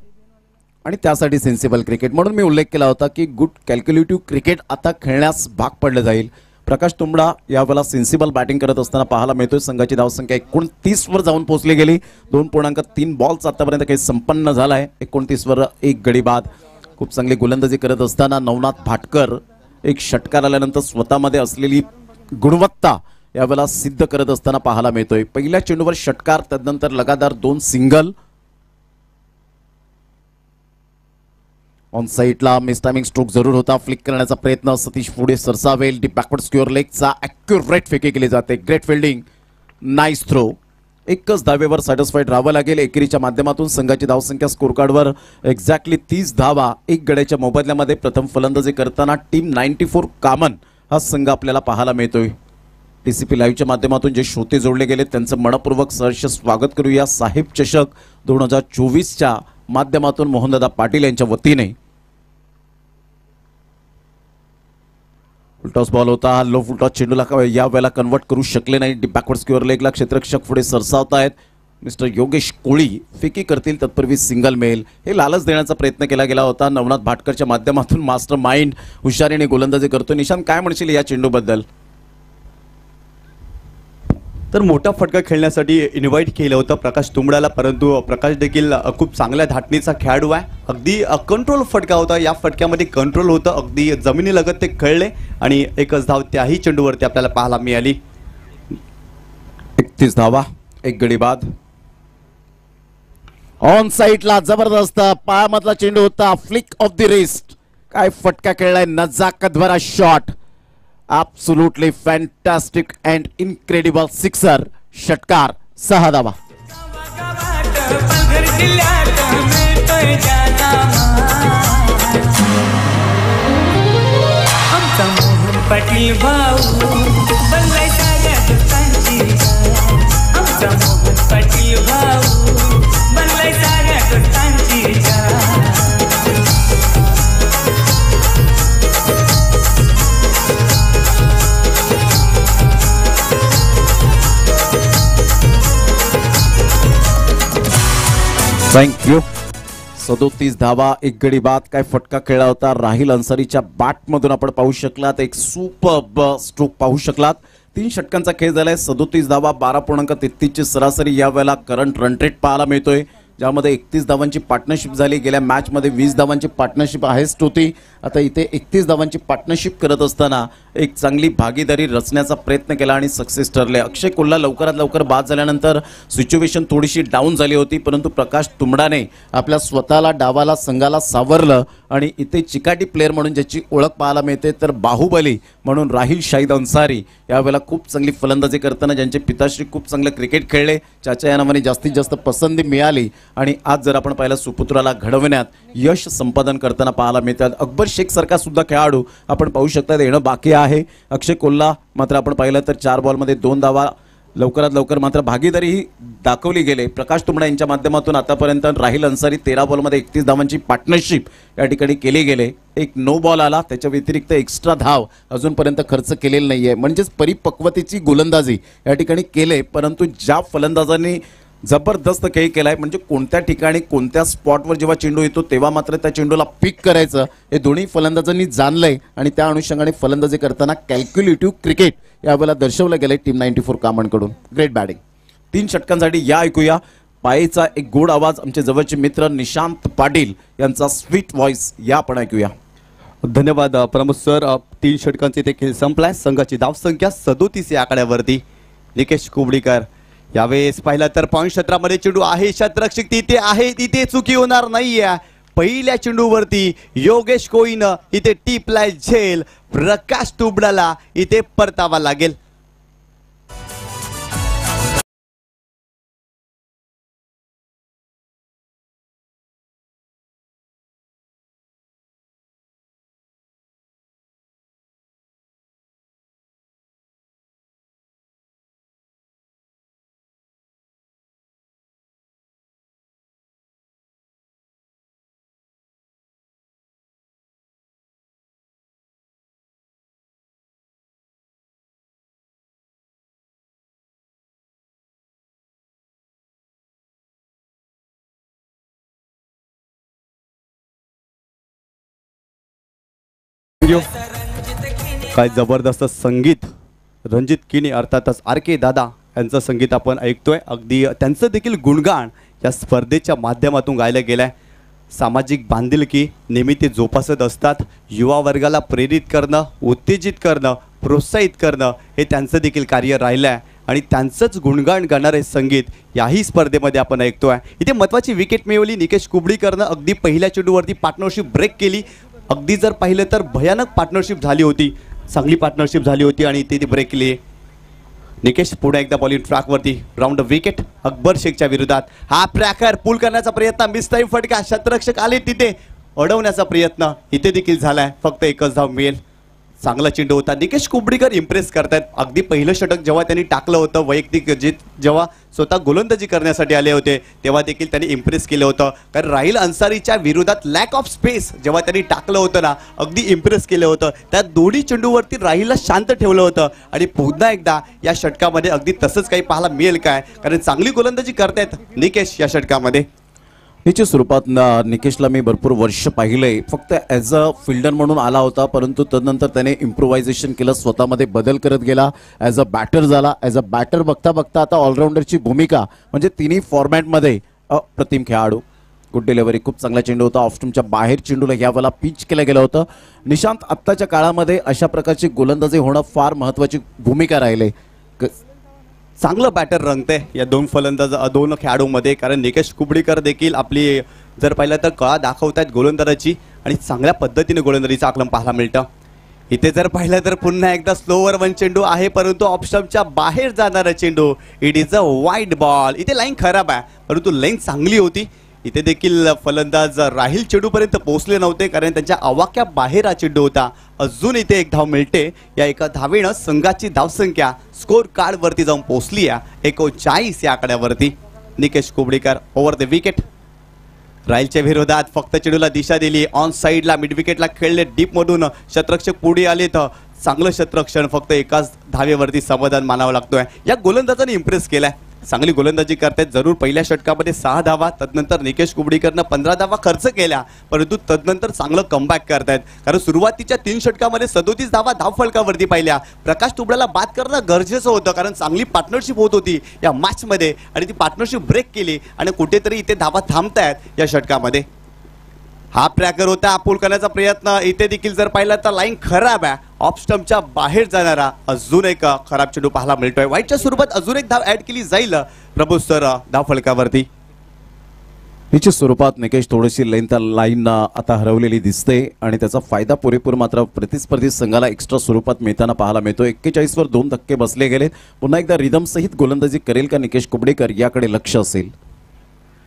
आणि त्यासाठी सेन्सिबल क्रिकेट म्हणून मी उल्लेख केला होता की गुड कॅल्क्युलेटिव्ह क्रिकेट आता खेळण्यास भाग पडलं जाईल. प्रकाश तुंबडा यावेळेला सेन्सिबल बॅटिंग करत असताना पाहायला मिळतोय. संघाची धावसंख्या 29 वर जाऊन पोहोचली गेली. 2.3 बॉल्स आतापर्यंत काही संपन्न झाला आहे. 29 वर 1 गडी बाद. खूप चांगली गोलंदाजी करत असताना नवनाथ भाटकर एक षटकार आल्यानंतर स्वतःमध्ये असलेली गुणवत्ता यावेळेला सिद्ध करत असताना पाहायला मिळतोय. पहिल्या चेंडूवर षटकार, त्यानंतर लगातार 2 सिंगल. ऑन साईडला मिस टायमिंग स्ट्रोक जरूर होता. फ्लिक करण्याचा प्रयत्न, सतीश पुढे सरसावेल. डीप बॅकवर्ड स्क्वेअर लेगचा ॲक्युरेट फेकी केली जाते. Great fielding, nice throw. एकच धावेवर सॅटिस्फाईड राहावं लागेल. एकेरीच्या माध्यमातून संघाची धावसंख्या स्कोर कार्डवर एक्झॅक्टली 30 धावा. 1 गड्याच्या मोबदल्यामध्ये प्रथम फलंदाजी करताना टीम 94 कामन हा संघ आपल्याला पाहायला मिळतोय. TCP लाईव्हच्या माध्यमातून जे श्रोते जोडले गेले त्यांचं मनपूर्वक सहर्ष स्वागत करूया. साहेब चषक 2024च्या माध्यमातून मोहनदादा पाटील यांच्या वतीने. फुलटॉस बॉल होता. लो फुलटॉस चेंडूला या वेळेला कन्वर्ट करू शकले नाही. बॅकवर्ड स्क्वेअर लेगला क्षेत्ररक्षक पुढे सरसावतायत. मिस्टर योगेश कोळी फेकी करतील तत्पूर्वी सिंगल मिळेल हे लालच देण्याचा प्रयत्न केला गेला होता. नवनाथ भाटकरच्या माध्यमातून मास्टर माइंड हुशारीने गोलंदाजी करतो. निशांत काय म्हणशील या चेंडूबद्दल? तर मोठा फटका खेळण्यासाठी इन्व्हाइट केलं होतं प्रकाश तुंबडाला, परंतु प्रकाश देखील खूप चांगल्या धाटणीचा खेळाडू आहे. अगदी कंट्रोल फटका होता. या फटक्यामध्ये कंट्रोल होतं, अगदी जमिनीलगत ते खेळले आणि एकच धाव त्याही चेंडूवरती आपल्याला पाहायला मिळाली. 31 धावा, 1 गडी बाद. ऑन साईडला जबरदस्त पायामधला चेंडू होता. Flick of the wrist. काय फटका खेळलाय, नजाकत भरा shot. Absolutely fantastic and incredible sixer. षटकार, 6 धावा. पाटील भाऊ बनलाय साऱ्या दोस्तांची. आमचा मोहन पाटील भाऊ बनलाय साऱ्या दोस्तांची. थँक्यू. 37 धावा, 1 गडी बाद. काय फटका खेळला होता. राहिल अन्सारीच्या बॅटमधून आपण पाहू शकलात. एक सुपर्ब स्ट्रोक पाहू शकलात. 3 षटकांचा खेळ झालाय. 37 धावा, 12.33 ची सरासरी यावेळेला करंट रन रेट पाहायला मिळतोय, ज्यामध्ये 31 धावांची पार्टनरशिप झाली. गेल्या मॅचमध्ये 20 धावांची पार्टनरशिप हायेस्ट होती. आता इथे 31 धावांची पार्टनरशिप करत असताना एक चांगली भागीदारी रचण्याचा प्रयत्न केला आणि सक्सेस ठरले. अक्षय कोल्हा लवकरात लवकर बाद झाल्यानंतर सिच्युएशन थोडीशी डाऊन झाली होती, परंतु प्रकाश तुंबडाने आपल्या स्वतःला डावाला संघाला सावरलं आणि इथे चिकाटी प्लेअर म्हणून ज्याची ओळख पाहायला मिळते तर बाहुबली म्हणून राहिल शाहिद अन्सारी यावेळेला खूप चांगली फलंदाजी करताना, ज्यांचे पिताश्री खूप चांगलं क्रिकेट खेळले, चाचा या नावाने जास्तीत जास्त पसंती मिळाली आणि आज जर आपण पाहिलं सुपुत्राला घडवण्यात यश संपादन करताना पाहायला मिळतात. अकबर शेख सारखा सुद्धा खेळाडू आपण पाहू शकता येणं बाकी आहे. अक्षय कोल्हा मात्र आपण पाहिलं तर 4 बॉलमध्ये 2 धावा लवकरात लवकर मात्र भागीदारी ही दाखवली गेले. प्रकाश तुंबडे यांच्या माध्यमातून आतापर्यंत राहिल अन्सारी 13 बॉलमध्ये 31 धावांची पार्टनरशिप या ठिकाणी केली गेले. एक नो बॉल आला, त्याच्या व्यतिरिक्त एक्स्ट्रा धाव अजूनपर्यंत खर्च केलेली नाहीये. म्हणजेच परिपक्वतेची गोलंदाजी या ठिकाणी केले. परंतु ज्या फलंदाजांनी जबरदस्त खेळ केलाय, म्हणजे कोणत्या ठिकाणी कोणत्या स्पॉटवर जेव्हा चेंडू येतो तेव्हा मात्र त्या चेंडूला पिक करायचं हे दोन्ही फलंदाजांनी जाणलंय आणि त्या अनुषंगाने फलंदाजी करताना कॅल्क्युलेटिव्ह क्रिकेट यावेळेला दर्शवलं गेलंय टीम 94 कामांकडून. Great batting. 3 षटकांसाठी या ऐकूया पायेचा एक गोड आवाज. आमचे जवळचे मित्र निशांत पाटील यांचा स्वीट व्हॉइस या आपण ऐकूया. धन्यवाद प्रमोद सर. 3 षटकांचे ते खेळ संपलाय. संघाची धावसंख्या 37 या आकड्यावरती. निकेश कुबडीकर यावेळेस पाहिला तर पॉईंट क्षेत्रामध्ये चेंडू आहे, शतरक्षक तिथे आहे, तिथे चुकी होणार नाहीये. पहिल्या चेंडूवरती योगेश कोईन इथे टीपलाय झेल. प्रकाश तुंबडाला इथे परतावा लागेल. काय जबरदस्त संगीत. रणजित किनी अर्थातच RK दादा यांचं संगीत आपण ऐकतोय. अगदी त्यांचं देखील गुणगान या स्पर्धेच्या माध्यमातून गायलं गेलंय. सामाजिक बांधिलकी नेहमी ते जोपासत असतात. युवा वर्गाला प्रेरित करणं, उत्तेजित करणं, प्रोत्साहित करणं हे त्यांचं देखील कार्य राहिलं आहे आणि त्यांचंच गुणगान गाणारे संगीत याही स्पर्धेमध्ये आपण ऐकतोय. इथे महत्त्वाची विकेट मिळवली निकेश कुबडीकरनं. अगदी पहिल्या चेंडूवरती पार्टनरशिप ब्रेक केली. अगदी जर पाहिलं तर भयानक पार्टनरशिप झाली होती, चांगली पार्टनरशिप झाली होती आणि इथे ती ब्रेक केली. निकेश पुढे एकदा बॉलिंग ट्रॅकवरती. राऊंड विकेट अकबर शेखच्या विरोधात. हा प्रॅकर पुल करण्याचा प्रयत्न, मिस टाइम फटका. शतरक्षक आले तिथे, अडवण्याचा प्रयत्न इथे देखील झालाय. फक्त एकच धाव मिळेल. चांगला चेंडू होता. निकेश कुबडीकर इम्प्रेस करतायत. अगदी पहिलं षटक जेव्हा त्यांनी टाकलं होतं वैयक्तिक जेव्हा स्वतः गोलंदाजी करण्यासाठी आले होते तेव्हा देखील त्यांनी इम्प्रेस केलं होतं. कारण राहिल अन्सारीच्या विरोधात लॅक ऑफ स्पेस जेव्हा त्यांनी टाकलं होतं ना, अगदी इम्प्रेस केलं होतं. त्या दोन्ही चेंडूवरती राहिलला शांत ठेवलं होतं आणि पुन्हा एकदा या षटकामध्ये अगदी तसंच काही पाहायला मिळेल काय, कारण चांगली गोलंदाजी करतायत निकेश या षटकामध्ये. हिच्या स्वरूपात निकेशला मी भरपूर वर्ष पाहिलंय. फक्त ॲज अ फिल्डर म्हणून आला होता, परंतु तदनंतर त्याने इम्प्रोव्हायझेशन केलं, स्वतःमध्ये बदल करत गेला. ॲज अ बॅटर झाला. ॲज अ बॅटर बघता बघता आता ऑलराऊंडरची भूमिका, म्हणजे तिन्ही फॉर्मॅटमध्ये अप्रतिम खेळाडू. Good delivery. खूप चांगला चेंडू होता. ऑफस्टमच्या बाहेर चेंडूला यावेळेला पिच केलं गेलं होतं. निशांत, आत्ताच्या काळामध्ये अशा प्रकारची गोलंदाजी होणं फार महत्त्वाची भूमिका राहिले. चांगलं बॅटर रंगते या दोन खेळाडूंमध्ये. कारण निकेश कुबडीकर देखील आपली जर पाहिलं तर कळा दाखवत आहेत गोलंदाजाची आणि चांगल्या पद्धतीने गोलंदाजीचं आकलन पाहायला मिळतं. इथे जर पाहिलं तर पुन्हा एकदा स्लोवर वन चेंडू आहे, परंतु ऑप्शनच्या बाहेर जाणारा चेंडू. It is a wide ball. इथे लाईन खराब आहे, परंतु लाईन चांगली होती. इथे देखील फलंदाज राहिल चेंडूपर्यंत पोहोचले नव्हते कारण त्यांच्या आवाक्या बाहेर हा चेंडू होता. अजून इथे एक धाव मिळते. या एका धावेनं संघाची धावसंख्या स्कोर कार्ड वरती जाऊन पोहोचली आहे 39 या आकड्यावरती. Nikesh Kubdikar over the wicket. राहिलच्या विरोधात फक्त चेंडूला दिशा दिली. ऑन साईडला मिड विकेटला खेळले. डीप मधून शतरक्षक पुढे आले तर चांगलं शतरक्षण. फक्त एकाच धावेवरती समाधान मानावं लागतोय. या गोलंदाजाने इम्प्रेस केलाय. चांगली गोलंदाजी करतायत. जरूर पहिल्या षटकामध्ये 6 धावा, तदनंतर निकेश कुबडीकरनं 15 धावा खर्च केल्या, परंतु तदनंतर चांगलं कमबॅक करतायत. कारण सुरुवातीच्या 3 षटकामध्ये 37 धावा धावफलकावरती पाहिल्या. प्रकाश तुंबड्याला बाद करणं गरजेचं होतं कारण चांगली पार्टनरशिप होत होती या मॅचमध्ये आणि ती पार्टनरशिप ब्रेक केली आणि कुठेतरी इथे धावा थांबतायत या षटकामध्ये. हा ट्रॅकर होता. पूल करण्याचा प्रयत्न. इथे देखील जर पाहिलं तर लाईन खराब आहे. ऑफ स्टंपच्या बाहेर जाणारा अजून एक खराब चेंडू पाहायला मिळतोय. वाईटच्या स्वरूपात अजून एक धाव ऍड केली जाईल प्रभू सर धावफलकावरती. हिच्या स्वरूपात निकेश थोडीशी लाईन आता हरवलेली दिसते आणि त्याचा फायदा पुरेपूर मात्र प्रतिस्पर्धी संघाला एक्स्ट्रा स्वरूपात मिळताना पाहायला मिळतो. 41 वर 2 धक्के बसले गेलेत. पुन्हा एकदा रिदम सहित गोलंदाजी करेल का निकेश कुबडीकर याकडे लक्ष असेल.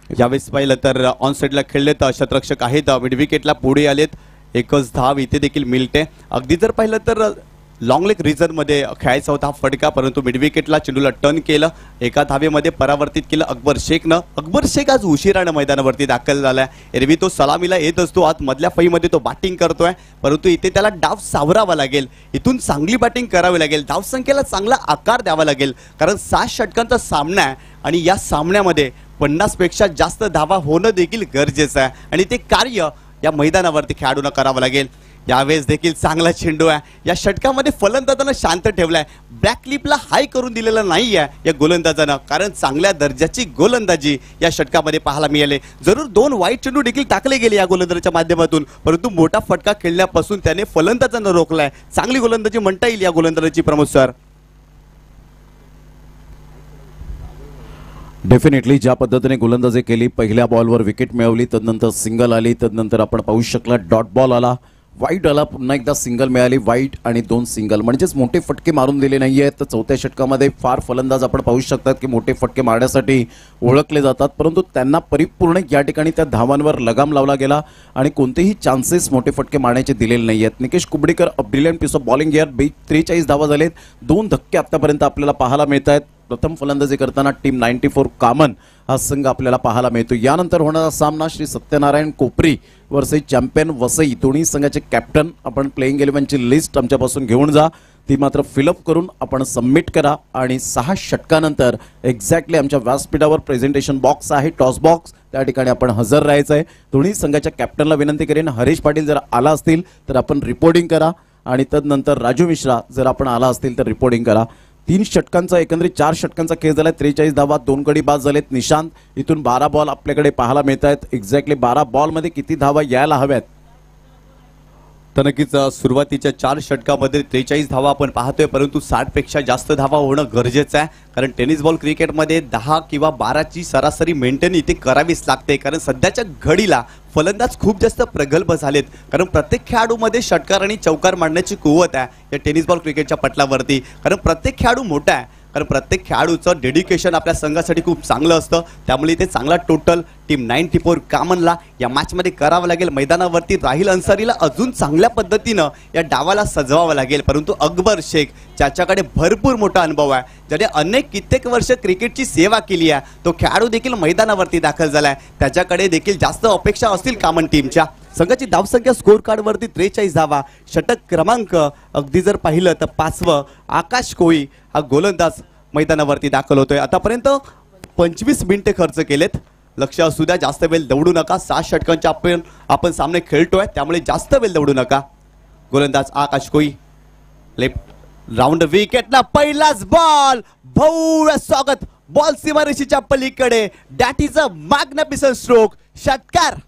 यावेळेस पाहिलं तर ऑन साईडला खेळलेत शतरक्षक आहेत. मिड विकेटला पुढे आलेत. एकच धाव इथे देखील मिळते. अगदी जर पाहिलं तर लॉंग लेग रिझन मध्ये खेळायचा होता फटका, परंतु मिड विकेटला चेंडूला टर्न केलं, एका धावेमध्ये परावर्तित केलं अकबर शेखनं. अकबर शेख आज उशिरानं मैदानावरती दाखल झालाय. एरवी तो सलामीला येत असतो, आज मधल्या फळीमध्ये तो बॅटिंग करतोय, परंतु इथे त्याला डाव सावरावा लागेल, इथून चांगली बॅटिंग करावी लागेल, धावसंख्येला चांगला आकार द्यावा लागेल, कारण 7 षटकांचा सामना आहे आणि या सामन्यामध्ये 50 पेक्षा जास्त धावा होणं देखील गरजेचं आहे आणि ते कार्य या मैदानावरती खेळाडूंना करावं लागेल. यावेळेस देखील चांगला चेंडू आहे, या षटकामध्ये फलंदाजानं शांत ठेवलाय, बॅक क्लिपला हाय करून दिलेला नाही आहे या गोलंदाजानं, कारण चांगल्या दर्जाची गोलंदाजी या षटकामध्ये पाहायला मिळाले. जरूर 2 वाईट चेंडू देखील टाकले गेले या गोलंदाजाच्या माध्यमातून, परंतु मोठा फटका खेळण्यापासून त्याने फलंदाजांना रोखलाय. चांगली गोलंदाजी म्हणता येईल या गोलंदाजाची प्रमोद सर. डेफिनेटली ज्या पद्धतीने गोलंदाजी केली, पहिल्या बॉलवर विकेट मिळवली, तदनंतर सिंगल आली, तदनंतर आपण पाहू शकला डॉट बॉल आला, वाईट आला, पुन्हा एकदा सिंगल मिळाली, वाईट आणि 2 सिंगल, म्हणजेच मोठे फटके मारून दिले नाही आहेत. तर चौथ्या षटकामध्ये फार फलंदाज आपण पाहू शकतात की मोठे फटके मारण्यासाठी ओळखले जातात, परंतु त्यांना परिपूर्ण या ठिकाणी त्या धावांवर लगाम लावला गेला आणि कोणतेही चान्सेस मोठे फटके मारण्याचे दिलेले नाही आहेत. Nikesh Kubdikar a brilliant piece of bowling here. 43 धावा झालेत, 2 धक्के आतापर्यंत आपल्याला पाहायला मिळत आहेत. प्रथम फलंदाजी करताना टीम 94 कामन हा संघ आपल्याला पाहायला मिळतो. यानंतर होणारा सामना श्री सत्यनारायण कोपरी वर्सेस चॅम्पियन वसई. दोन्ही संघाचे कॅप्टन आपण प्लेइंग 11ची लिस्ट आमच्यापासून घेऊन जा, ती मात्र फिलअप करून आपण सबमिट करा आणि 6 षटकानंतर एक्झॅक्टली आमच्या व्यासपीठावर प्रेझेंटेशन बॉक्स आहे, टॉस बॉक्स, त्या ठिकाणी आपण हजर राहायचं आहे. दोन्ही संघाच्या कॅप्टनला विनंती करेन, हरीश पाटील जर आला असतील तर आपण रिपोर्टिंग करा आणि तदनंतर राजू मिश्रा जर आपण आला असतील तर रिपोर्टिंग करा. 3 षटकांचा एकंदरीत 4 षटकांचा खेळ झाला, 43 धावा, 2 गडी बाद झालेत. निशांत, इथून 12 बॉल आपल्याकडे पाहायला मिळत आहेत. एक्झॅक्टली 12 बॉलमध्ये किती धावा यायला हव्यात? तर नक्कीच सुरुवातीच्या 4 षटकामध्ये 43 धावा आपण पाहतोय, परंतु 60 पेक्षा जास्त धावा होणं गरजेचं आहे, कारण टेनिस बॉल क्रिकेटमध्ये 10 किंवा 12ची सरासरी मेंटेन इथे करावीच लागते, कारण सध्याच्या घडीला फलंदाज खूप जास्त प्रगल्भ झालेत, कारण प्रत्येक खेळाडूमध्ये षटकार आणि चौकार मारण्याची कुवत आहे या टेनिस बॉल क्रिकेटच्या पटलावरती, कारण प्रत्येक खेळाडू मोठा आहे, कारण प्रत्येक खेळाडूचं डेडिकेशन आपल्या संघासाठी खूप चांगलं असतं. त्यामुळे ते चांगला टोटल टीम 94 कामनला या मॅचमध्ये करावं लागेल. मैदानावरती राहिल अन्सारीला अजून चांगल्या पद्धतीनं या डावाला सजवावं लागेल, परंतु अकबर शेख ज्याच्याकडे भरपूर मोठा अनुभव आहे, ज्याने कित्येक वर्ष क्रिकेटची सेवा केली आहे, तो खेळाडू देखील मैदानावरती दाखल झालाय, त्याच्याकडे देखील जास्त अपेक्षा असतील कामन टीमच्या. संघाची धावसंख्या स्कोर कार्डवरती 43 धावा, षटक क्रमांक अगदी जर पाहिलं तर 5वं आकाश कोळी हा गोलंदाज मैदानावरती दाखल होतोय. आतापर्यंत 25 मिनिटे खर्च केलेत. लक्ष असू द्या, जास्त वेळ दौडू नका. 6 षटकांचे आपण सामने खेळतोय, त्यामुळे जास्त वेळ दौडू नका. गोलंदाज आकाश कोळी, लेफ्ट राऊंड विकेटला पहिलाच बॉल, भव्य स्वागत, बॉल सीमारेषेच्या पलीकडे, that is a magnificent stroke, षटकार.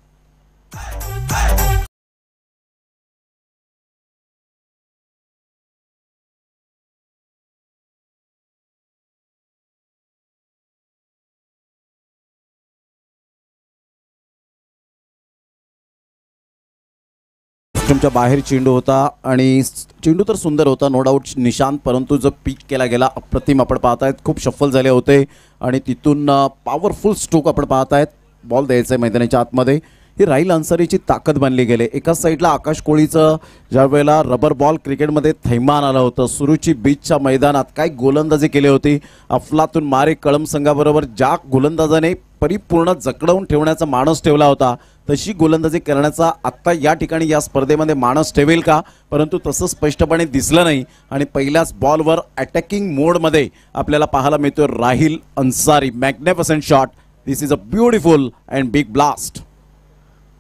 तुमच्या बाहेर चेंडू होता आणि चेंडू तर सुंदर होता, नो डाऊट निशांत, परंतु जो पीक केला गेला अप्रतिम आपण पाहतायत. खूप शफल झाले होते आणि तिथून पॉवरफुल स्ट्रोक आपण पाहतायत. बॉल द्यायचा आहे मैदानाच्या आतमध्ये. ही राहिल अन्सारीची ताकद बनली गेले. एका साईडला आकाश कोळीचं ज्या वेळेला रबर बॉल क्रिकेटमध्ये थैमान आलं होतं, सुरुची बीचच्या मैदानात काय गोलंदाजी केली होती. अफलातून मारे कळम संघाबरोबर ज्या गोलंदाजाने परिपूर्ण जकडवून ठेवण्याचा माणूस ठेवला होता, तशी गोलंदाजी करण्याचा आत्ता या ठिकाणी या स्पर्धेमध्ये माणूस ठेवेल का? परंतु तसं स्पष्टपणे दिसलं नाही आणि पहिल्याच बॉलवर अटॅकिंग मोडमध्ये आपल्याला पाहायला मिळतोय राहिल Ansari. Magnificent shot, this is a beautiful and big blast.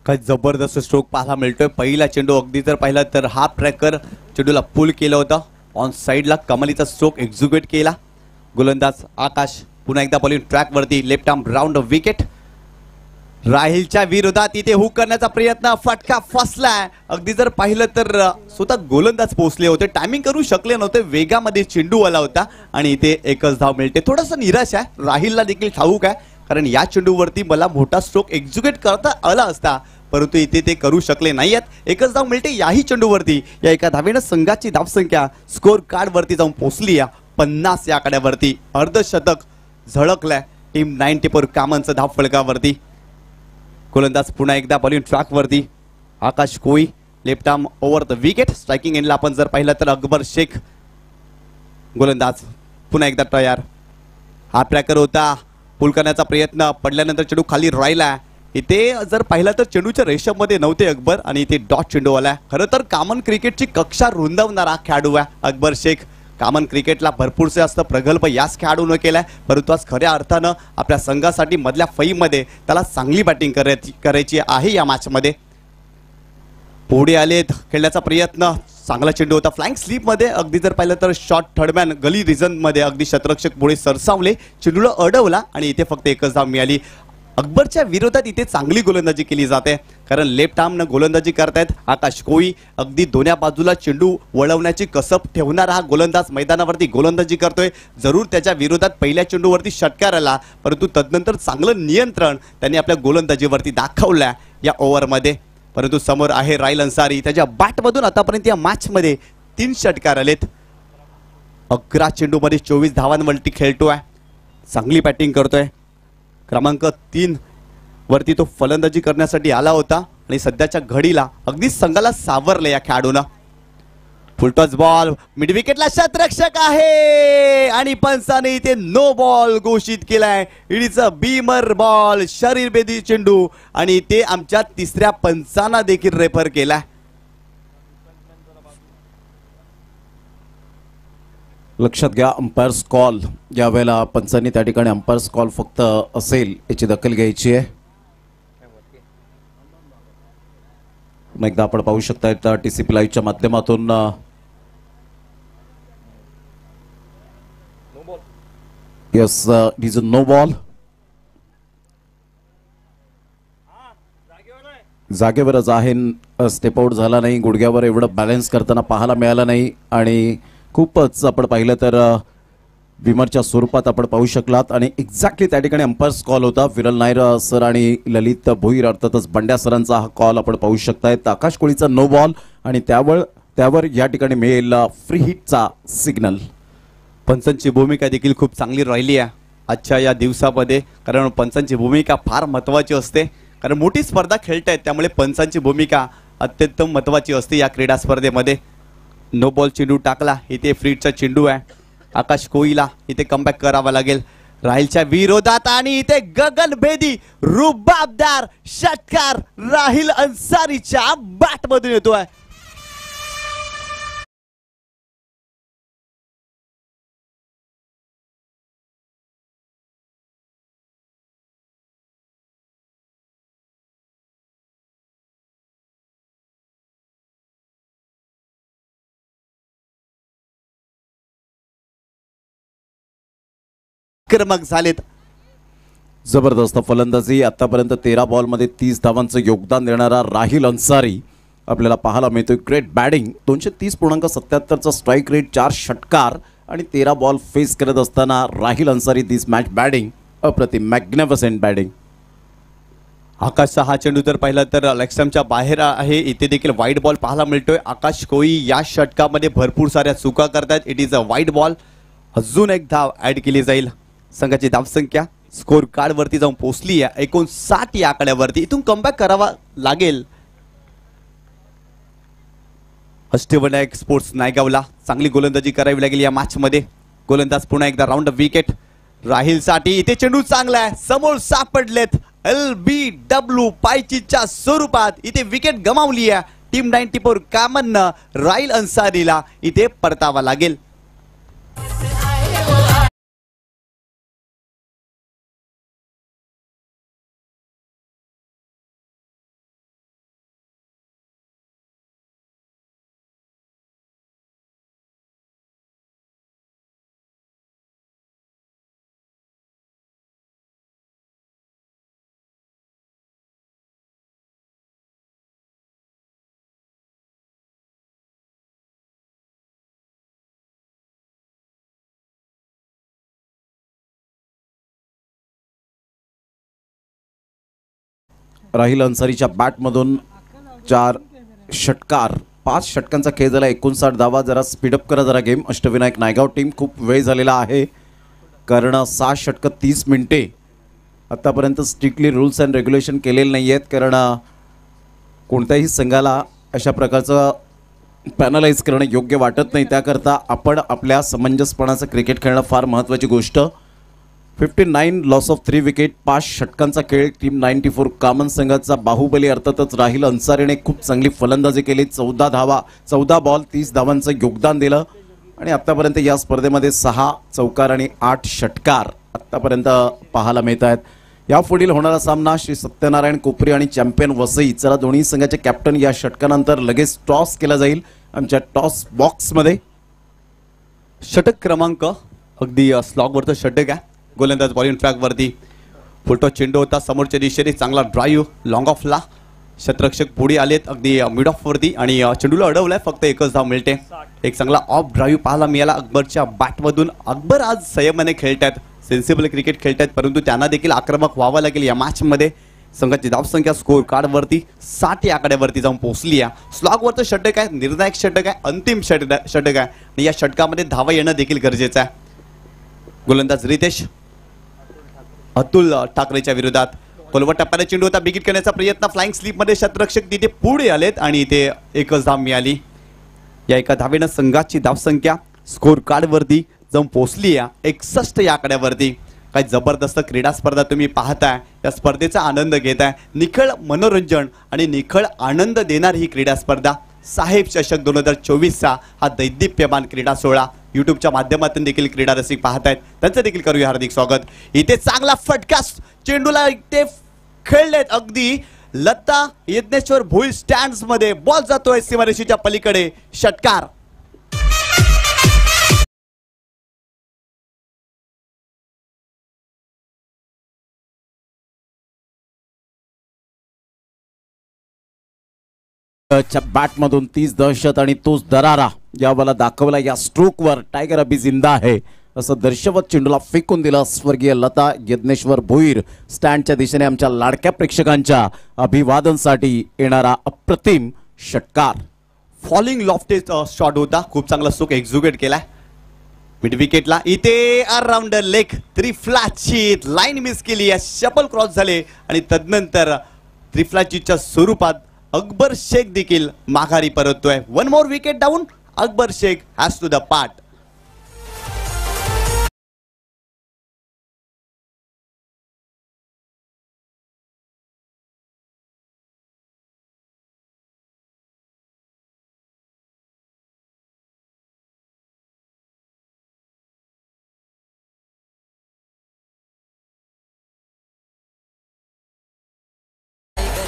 काय जबरदस्त स्ट्रोक पाहायला मिळतोय. पहिला चेंडू अगदी जर पाहिला तर हाफ ट्रॅकर चेंडूला पुल केलं होतं, ऑन साईडला कमालीचा स्ट्रोक एक्झिक्यूट केला. गोलंदाज आकाश पुन्हा एकदा बॉलिंग ट्रॅकवरती, लेफ्ट आर्म राऊंड विकेट. राहिलच्या विरोधात इथे हुक करण्याचा प्रयत्न, फटका फसलाय. अगदी जर पाहिलं तर स्वतः गोलंदाज पोहोचले होते, टायमिंग करू शकले नव्हते, वेगामध्ये चेंडू आला होता आणि इथे एकच धाव मिळते. थोडंसं निराश आहे, राहिलला देखील ठाऊक आहे, कारण या चेंडूवरती मला मोठा स्ट्रोक एक्झिक्यूट करता आला असता, परंतु इथे ते करू शकले नाही आहेत. एकच धाव मिळते याही चेंडूवरती. या एका धावेनं संघाची धावसंख्या स्कोर कार्डवरती जाऊन पोहोचली या 50 या आकड्यावरती. अर्धशतक झळकलंय टीम 94 कामनचं धाव फलकावरती. गोलंदाज पुन्हा एकदा बॉलिंग ट्रॅकवरती, Akash Koli left arm over the wicket. Striking एंडला आपण जर पाहिलं तर अकबर शेख गोलंदाज पुन्हा एकदा तयार. हा ट्रॅकर होता, पुल करण्याचा प्रयत्न, पडल्यानंतर चेंडू खाली राहिला. इथे जर पाहिलं तर चेंडूच्या रेषामध्ये नव्हते अकबर आणि इथे डॉट चेंडू आला. खरं तर कॉमन क्रिकेटची कक्षा रुंदावणारा खेळाडू आहे अकबर शेख. कॉमन क्रिकेटला भरपूरसे असतं प्रगल्भ याच खेळाडूनं केलाय, परंतु आज खऱ्या अर्थानं आपल्या संघासाठी मधल्या फईमध्ये त्याला चांगली बॅटिंग करायची आहे या मॅचमध्ये. पुढे आलेत, खेळण्याचा प्रयत्न, चांगला चेंडू होता फ्लाइंग स्लीपमध्ये. अगदी जर पाहिलं तर शॉर्ट थर्डमॅन गली रिझनमध्ये अगदी शतरक्षक पुढे सरसावले, चेंडूला अडवला आणि इथे फक्त एकच धाव मिळाली. अकबरच्या विरोधात इथे चांगली गोलंदाजी केली जाते, कारण लेफ्ट आर्मनं गोलंदाजी करतायत आकाश कोळी. अगदी दोन्ही बाजूला चेंडू वळवण्याची कसब ठेवणारा हा गोलंदाज मैदानावरती गोलंदाजी करतोय. जरूर त्याच्या विरोधात पहिल्या चेंडूवरती षटकार आला, परंतु तदनंतर चांगलं नियंत्रण त्यांनी आपल्या गोलंदाजीवरती दाखवलं या ओव्हरमध्ये. परंतु समोर आहे राहिल अन्सारी, त्याच्या बॅटमधून आतापर्यंत या मॅचमध्ये 3 षटकार आलेत. 11 चेंडूमध्ये 24 धावांवरती खेळतोय, चांगली बॅटिंग करतोय. क्रमांक 3 वरती तो फलंदाजी करण्यासाठी आला होता आणि सध्याच्या घडीला अगदी संघाला सावरले या खेळाडूनं. फुलटॉस बॉल, मिड विकेटला शतरक्षक आहे आणि पंचाने इथे नो बॉल घोषित केलाय. It is a beamer ball, शरीरभेदी चेंडू आणि ते आमच्या तिसऱ्या पंचांना देखील रेफर केलाय. लक्षात घ्या अंपायर्स कॉल, यावेळेला पंचांनी त्या ठिकाणी अंपायर्स कॉल फक्त असेल याची दखल घ्यायची आहे. एकदा आपण पाहू शकता TCP लाईव्हच्या माध्यमातून yes it is a no ball. जागेवरच आहे, स्टेप आउट झाला नाही, गुडघ्यावर एवढं बॅलन्स करताना पाहायला मिळालं नाही आणि खूपच आपण पाहिलं तर विमरच्या स्वरूपात आपण पाहू शकलात आणि एक्झॅक्टली त्या ठिकाणी अंपायर्स कॉल होता. विरल नायर सर आणि ललित भोईर अर्थातच बंड्या सरांचा हा कॉल आपण पाहू शकतायत. आकाश कोळीचा नो बॉल आणि त्यावर या ठिकाणी मिळेल फ्री हिटचा सिग्नल. पंचांची भूमिका देखील खूप चांगली राहिली आहे आजच्या या दिवसामध्ये, कारण पंचांची भूमिका फार महत्त्वाची असते, कारण मोठी स्पर्धा खेळतायत त्यामुळे पंचांची भूमिका अत्यंत महत्त्वाची असते या क्रीडा स्पर्धेमध्ये. नो बॉल चेंडू टाकला, इथे फ्रीटचा चेंडू आहे. आकाश कोळीला इथे कमबॅक करावा लागेल राहिलच्या विरोधात आणि इथे गगनभेदी रुबाबदार षटकार राहिल अन्सारीच्या बॅटमधून येतोय. क्रमांक झालेत. जबरदस्त फलंदाजी, आतापर्यंत 13 बॉलमध्ये 30 धावांचं योगदान देणारा राहिल अन्सारी आपल्याला पाहायला मिळतोय. ग्रेट बॅटिंग, 230.77चा स्ट्राईक रेट, 4 षटकार आणि 13 बॉल फेस करत असताना राहिल अन्सारी दिस मॅच बॅटिंग अप्रतिम, मॅग्निफिसेंट बॅटिंग. आकाशचा हा चेंडू जर पाहिला तर लेगस्टंपच्या बाहेर आहे, इथे देखील वाईड बॉल पाहायला मिळतोय. आकाश कोळी या षटकामध्ये भरपूर साऱ्या चुका करतात. It is a wide ball. अजून एक धाव ऍड केली जाईल. संघाची धावसंख्या स्कोर कार्ड वरती जाऊन पोहोचली आहे 59 या आकड्यावरती. इथून कमबॅक करावा लागेल. अष्टविनायक स्पोर्ट्स नायगावला चांगली गोलंदाजी करावी लागेल या मॅच मध्ये. गोलंदाज पुन्हा एकदा राऊंड ऑफ विकेट राहिलसाठी. इथे चेंडू चांगला आहे, समोर सापडलेत LBW पायचीच्या स्वरूपात. इथे विकेट गमावली आहे टीम 94 कामननं. राहिल अन्सारीला इथे परतावा लागेल. राहिल अन्सारीच्या बॅटमधून 4 षटकार, 5 षटकांचा खेळ झाला, 59 धावा. जरा स्पीडअप करा जरा गेम. अष्टविनायक नायगाव टीम, खूप वेळ झालेला आहे कारण 6 षटकं 30 मिनिटे आतापर्यंत स्ट्रिक्टली रूल्स अँड रेग्युलेशन केलेले नाही आहेत, कारण कोणत्याही संघाला अशा प्रकारचं पॅनलाइज करणं योग्य वाटत नाही. त्याकरता आपण आपल्या समंजसपणाचं क्रिकेट खेळणं फार महत्त्वाची गोष्ट. 59 लॉस ऑफ 3 विकेट, 5 षटकांचा खेळ. टीम 94 कामन संघाचा बाहुबली अर्थातच राहिल अन्सारीने खूप चांगली फलंदाजी केली. 14 बॉल 30 धावांचं योगदान दिलं आणि आत्तापर्यंत या स्पर्धेमध्ये 6 चौकार आणि 8 षटकार आत्तापर्यंत पाहायला मिळत आहेत. यापुढील होणारा सामना श्री सत्यनारायण कोपरी आणि चॅम्पियन वसई. चला दोन्ही संघाचे कॅप्टन या षटकानंतर लगेच टॉस केला जाईल आमच्या टॉस बॉक्समध्ये. षटक क्रमांक अगदी स्लॉगवरचं षटक आहे. गोलंदाज बॉलिंग ट्रॅकवरती फुलटॉस चेंडू होता समोरच्या दिशेने, चांगला ड्राईव्ह लॉंग ऑफला. शतरक्षक पुढे आलेत अगदी मिड ऑफवरती आणि चेंडूला अडवलाय. फक्त एकच धाव मिळते. एक चांगला ऑफ ड्राईव्ह पाहायला मिळाला अकबरच्या बॅटमधून. अकबर आज संयमाने खेळतात, सेन्सिबल क्रिकेट खेळतात, परंतु त्यांना देखील आक्रमक व्हावं लागेल या मॅचमध्ये. संघाची धावसंख्या स्कोर कार्डवरती 60 या आकड्यावरती जाऊन पोहोचली आहे. स्लॉगवरचं षटक आहे, निर्णायक षटक आहे, अंतिम षटक आहे आणि या षटकामध्ये धावा येणं देखील गरजेचं आहे. गोलंदाज रितेश अतुल ठाकरेच्या विरोधात. खोलवर टप्प्याने चेंडू होता, बिगिट करण्याचा प्रयत्न. फ्लाइंग स्लीपमध्ये शतरक्षक तिथे पुढे आलेत आणि इथे एकच धाव मिळाली. या एका धावेनं संघाची धावसंख्या स्कोर कार्डवरती जाऊन पोहोचली आहे 61 या आकड्यावरती. काही जबरदस्त क्रीडा स्पर्धा तुम्ही पाहताय, या स्पर्धेचा आनंद घेताय. निखळ मनोरंजन आणि निखळ आनंद देणारी ही क्रीडा स्पर्धा साहेब चषक 2024चा हा दैदिप्यमान क्रीडा सोहळा यूट्यूबच्या माध्यमातून देखील क्रीडा रसिक पाहतायत, त्यांचं देखील करूया हार्दिक स्वागत. इथे चांगला फटका चेंडूला इथे खेळलेत अगदी लता यज्ञेश्वर भोईर स्टँड्स मध्ये. बॉल जातोय सीमारेषेच्या पलीकडे, षटकार. बॅटमधून 30 दहशत आणि तोच दरारा यावेळेला दाखवला. या स्ट्रोकवर टायगर अभी जिंदा आहे असं दर्शवत चेंडूला फेकून दिलं स्वर्गीय लता यज्ञेश्वर भोईर. स्टँडच्या दिशेने आमच्या लाडक्या प्रेक्षकांच्या अभिवादनसाठी येणारा अप्रतिम षटकार. फॉलिंग लॉफ्टेड शॉट होता, खूप चांगला स्ट्रोक एक्झिक्यूट केलाय मिड विकेटला. इथे अराउंड लेग 3 फ्लॅटची लाईन मिस केली, शपल क्रॉस झाले आणि तदनंतर 3 फ्लॅटच्या स्वरूपात अकबर शेख देखील माघारी परततोय. 1 more wicket down, Akbar Shaikh has to depart.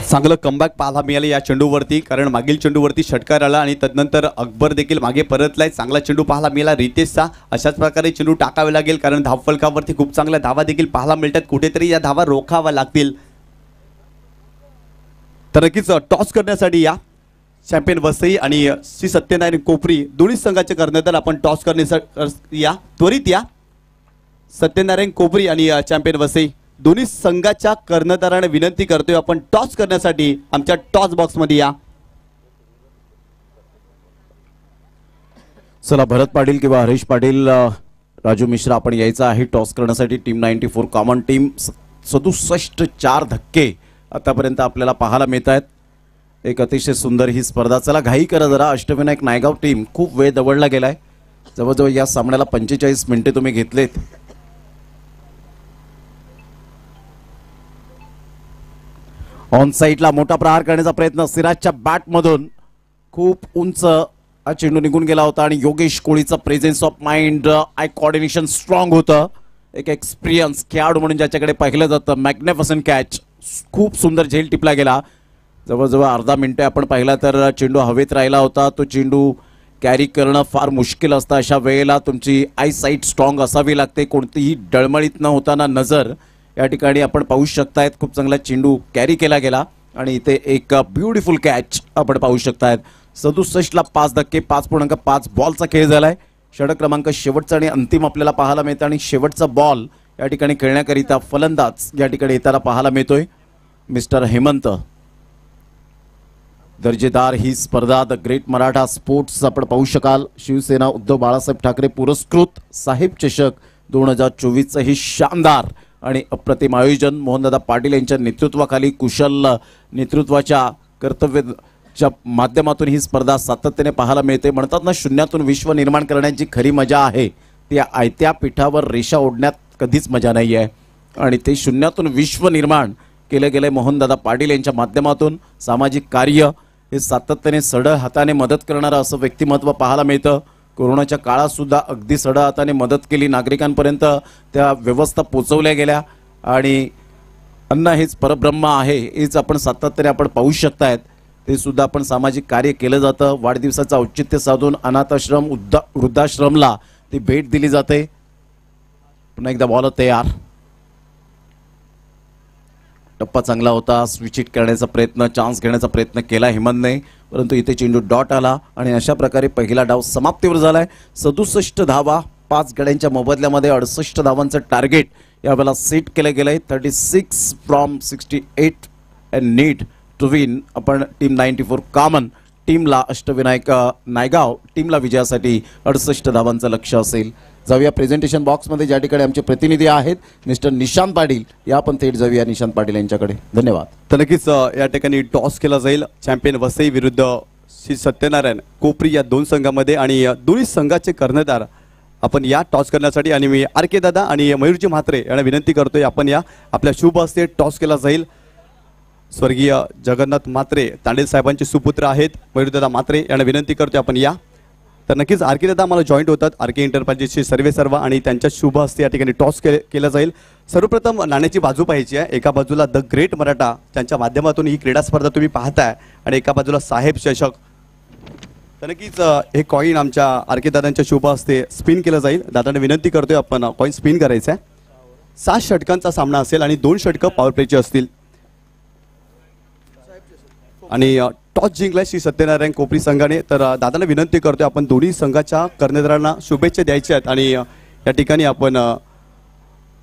चांगलं कमबॅक पाहायला मिळालं या चेंडूवरती, कारण मागील चेंडूवरती षटकार आला आणि तदनंतर अकबर देखील मागे परतलाय. चांगला चेंडू पाहायला मिळाला रितेशचा. अशाच प्रकारे चेंडू टाकावे लागेल, कारण धावफलकावरती खूप चांगल्या धावा देखील पाहायला मिळतात. कुठेतरी या धावा रोखाव्या लागतील. तर नक्कीच टॉस करण्यासाठी या चॅम्पियन वसई आणि श्री सत्यनारायण कोपरी दोन्ही संघाचे कर्णधार आपण टॉस करण्यासाठी या त्वरित या. सत्यनारायण कोपरी आणि चॅम्पियन वसई दोन्ही संघाच्या कर्णधाराने विनंती करतोय आपण टॉस करण्यासाठी आमच्या टॉस बॉक्स मध्ये या. चला भरत पाटील किंवा हरीश पाटील, राजू मिश्रा आपण यायचं आहे टॉस करण्यासाठी. टीम 94 कॉमन टीम 67 4 धक्के आतापर्यंत आपल्याला पाहायला मिळत आहेत. एक अतिशय सुंदर ही स्पर्धा. चला घाई करा जरा. अष्टविनायक नायगाव टीम खूप वेळ दवडला गेलाय. जवळजवळ या सामन्याला 45 मिनिटे तुम्ही घेतलेत. ऑन साईडला मोठा प्रहार करण्याचा प्रयत्न सिराजच्या बॅटमधून. खूप उंच हा चेंडू निघून गेला होता आणि योगेश कोळीचा presence of mind, eye coordination strong होतं. एक एक्सपिरियन्स खेळाडू म्हणून ज्याच्याकडे पाहिलं जातं. मॅग्निफिसंट कॅच, खूप सुंदर झेल टिपला गेला. जवळजवळ अर्धा मिनिटे आपण पाहिला तर चेंडू हवेत राहिला होता. तो चेंडू कॅरी करणं फार मुश्किल असतं. अशा वेळेला तुमची आय साईट स्ट्रॉंग असावी लागते. कोणतीही डळमळीत न होताना नजर या ठिकाणी आपण पाहू शकतायत. खूप चांगला चेंडू कॅरी केला गेला आणि इथे एक ब्युटिफुल कॅच आपण पाहू शकतायत. 67ला 5 धक्के, 5.5 बॉलचा खेळ झालाय. षटक क्रमांक शेवटचा आणि अंतिम आपल्याला पाहायला मिळतं आणि शेवटचा बॉल या ठिकाणी खेळण्याकरिता फलंदाज या ठिकाणी येताना पाहायला मिळतोय मिस्टर हेमंत. दर्जेदार ही स्पर्धा द ग्रेट मराठा स्पोर्ट्स आपण पाहू शकाल. शिवसेना उद्धव बाळासाहेब ठाकरे पुरस्कृत साहेब चषक 2024चं ही शानदार आणि अप्रतिम आयोजन मोहनदादा पाटील यांच्या नेतृत्वाखाली, कुशल नेतृत्वाच्या च्या माध्यमातून ही स्पर्धा सातत्याने पाहायला मिळते. म्हणतात ना, शून्यातून विश्व निर्माण करण्याची खरी मजा आहे ती आयत्या पिठावर रेषा ओढण्यात कधीच मजा नाही आहे. आणि ते शून्यातून विश्व निर्माण केले गेले मोहनदादा पाटील यांच्या माध्यमातून. सामाजिक कार्य हे सातत्याने सढळ हाताने मदत करणारं असं व्यक्तिमत्व पाहायला मिळतं. कोरोनाच्या काळात सुद्धा अगदी सढळ हाताने मदत केली, नागरिकांपर्यंत त्या व्यवस्था पोचवल्या गेल्या. आणि अन्न हेच परब्रह्म आहे हेच आपण सातत्याने आपण पाहू शकतायत. ते सुद्धा आपण सामाजिक कार्य केलं जातं. वाढदिवसाचं औचित्य साधून अनाथाश्रम वृद्धाश्रमला ती भेट दिली जाते. पुन्हा एकदा बॉल तयार. टप्पा चांगला होता, स्विच हिट करण्याचा प्रयत्न, चान्स घेण्याचा प्रयत्न केला हेमंतने, परंतु इथे चेंडू डॉट आला आणि अशा प्रकारे पहिला डाव समाप्तीवर झालाय. 67 धावा 5 गड्यांच्या मोबदल्यामध्ये 68 धावांचं टार्गेट यावेळेला सेट केलं गेलंय. 36 from 68 and need to win. आपण टीम 94 कॉमन टीमला अष्टविनायक नायगाव टीमला विजयासाठी 68 धावांचं लक्ष्य असेल. जाऊया प्रेझेंटेशन बॉक्समध्ये, ज्या ठिकाणी आमचे प्रतिनिधी आहेत मिस्टर निशांत पाटील. या आपण थेट जाऊया निशांत पाटील यांच्याकडे. धन्यवाद. तर नक्कीच या ठिकाणी टॉस केला जाईल चॅम्पियन वसई विरुद्ध श्री सत्यनारायण कोपरी या दोन संघामध्ये. आणि दोन्ही संघाचे कर्णधार आपण या टॉस करण्यासाठी आणि मी RK दादा आणि मयूरजी म्हात्रे यांना विनंती करतोय, आपण या आपल्या शुभ हस्ते टॉस केला जाईल. स्वर्गीय जगन्नाथ म्हात्रे तांडेल साहेबांचे सुपुत्र आहेत मयूरदादा म्हात्रे यांना विनंती करतोय आपण या. तर नक्कीच RK दादा आम्हाला जॉईंट होतात, RK एंटरप्राइजेसचे सर्व आणि त्यांच्या शुभ हस्ते या ठिकाणी टॉस केला जाईल. सर्वप्रथम नाण्याची बाजू पाहायची आहे. एका बाजूला द ग्रेट मराठा त्यांच्या माध्यमातून ही क्रीडा स्पर्धा तुम्ही पाहताय आणि एका बाजूला साहेब चषक. तर नक्कीच हे कॉईन आमच्या RK दादांच्या शुभ हस्ते स्पिन केलं जाईल. दादांना विनंती करतोय आपण कॉईन स्पिन करायचं आहे. 7 षटकांचा सामना असेल आणि 2 षटकं पॉवर प्लेचे असतील. आणि टॉस जिंकलाय श्री सत्यनारायण कोपरी संघाने. तर दादांना विनंती करतोय आपण दोन्ही संघाच्या कर्णधारांना शुभेच्छा द्यायच्या आहेत आणि या ठिकाणी आपण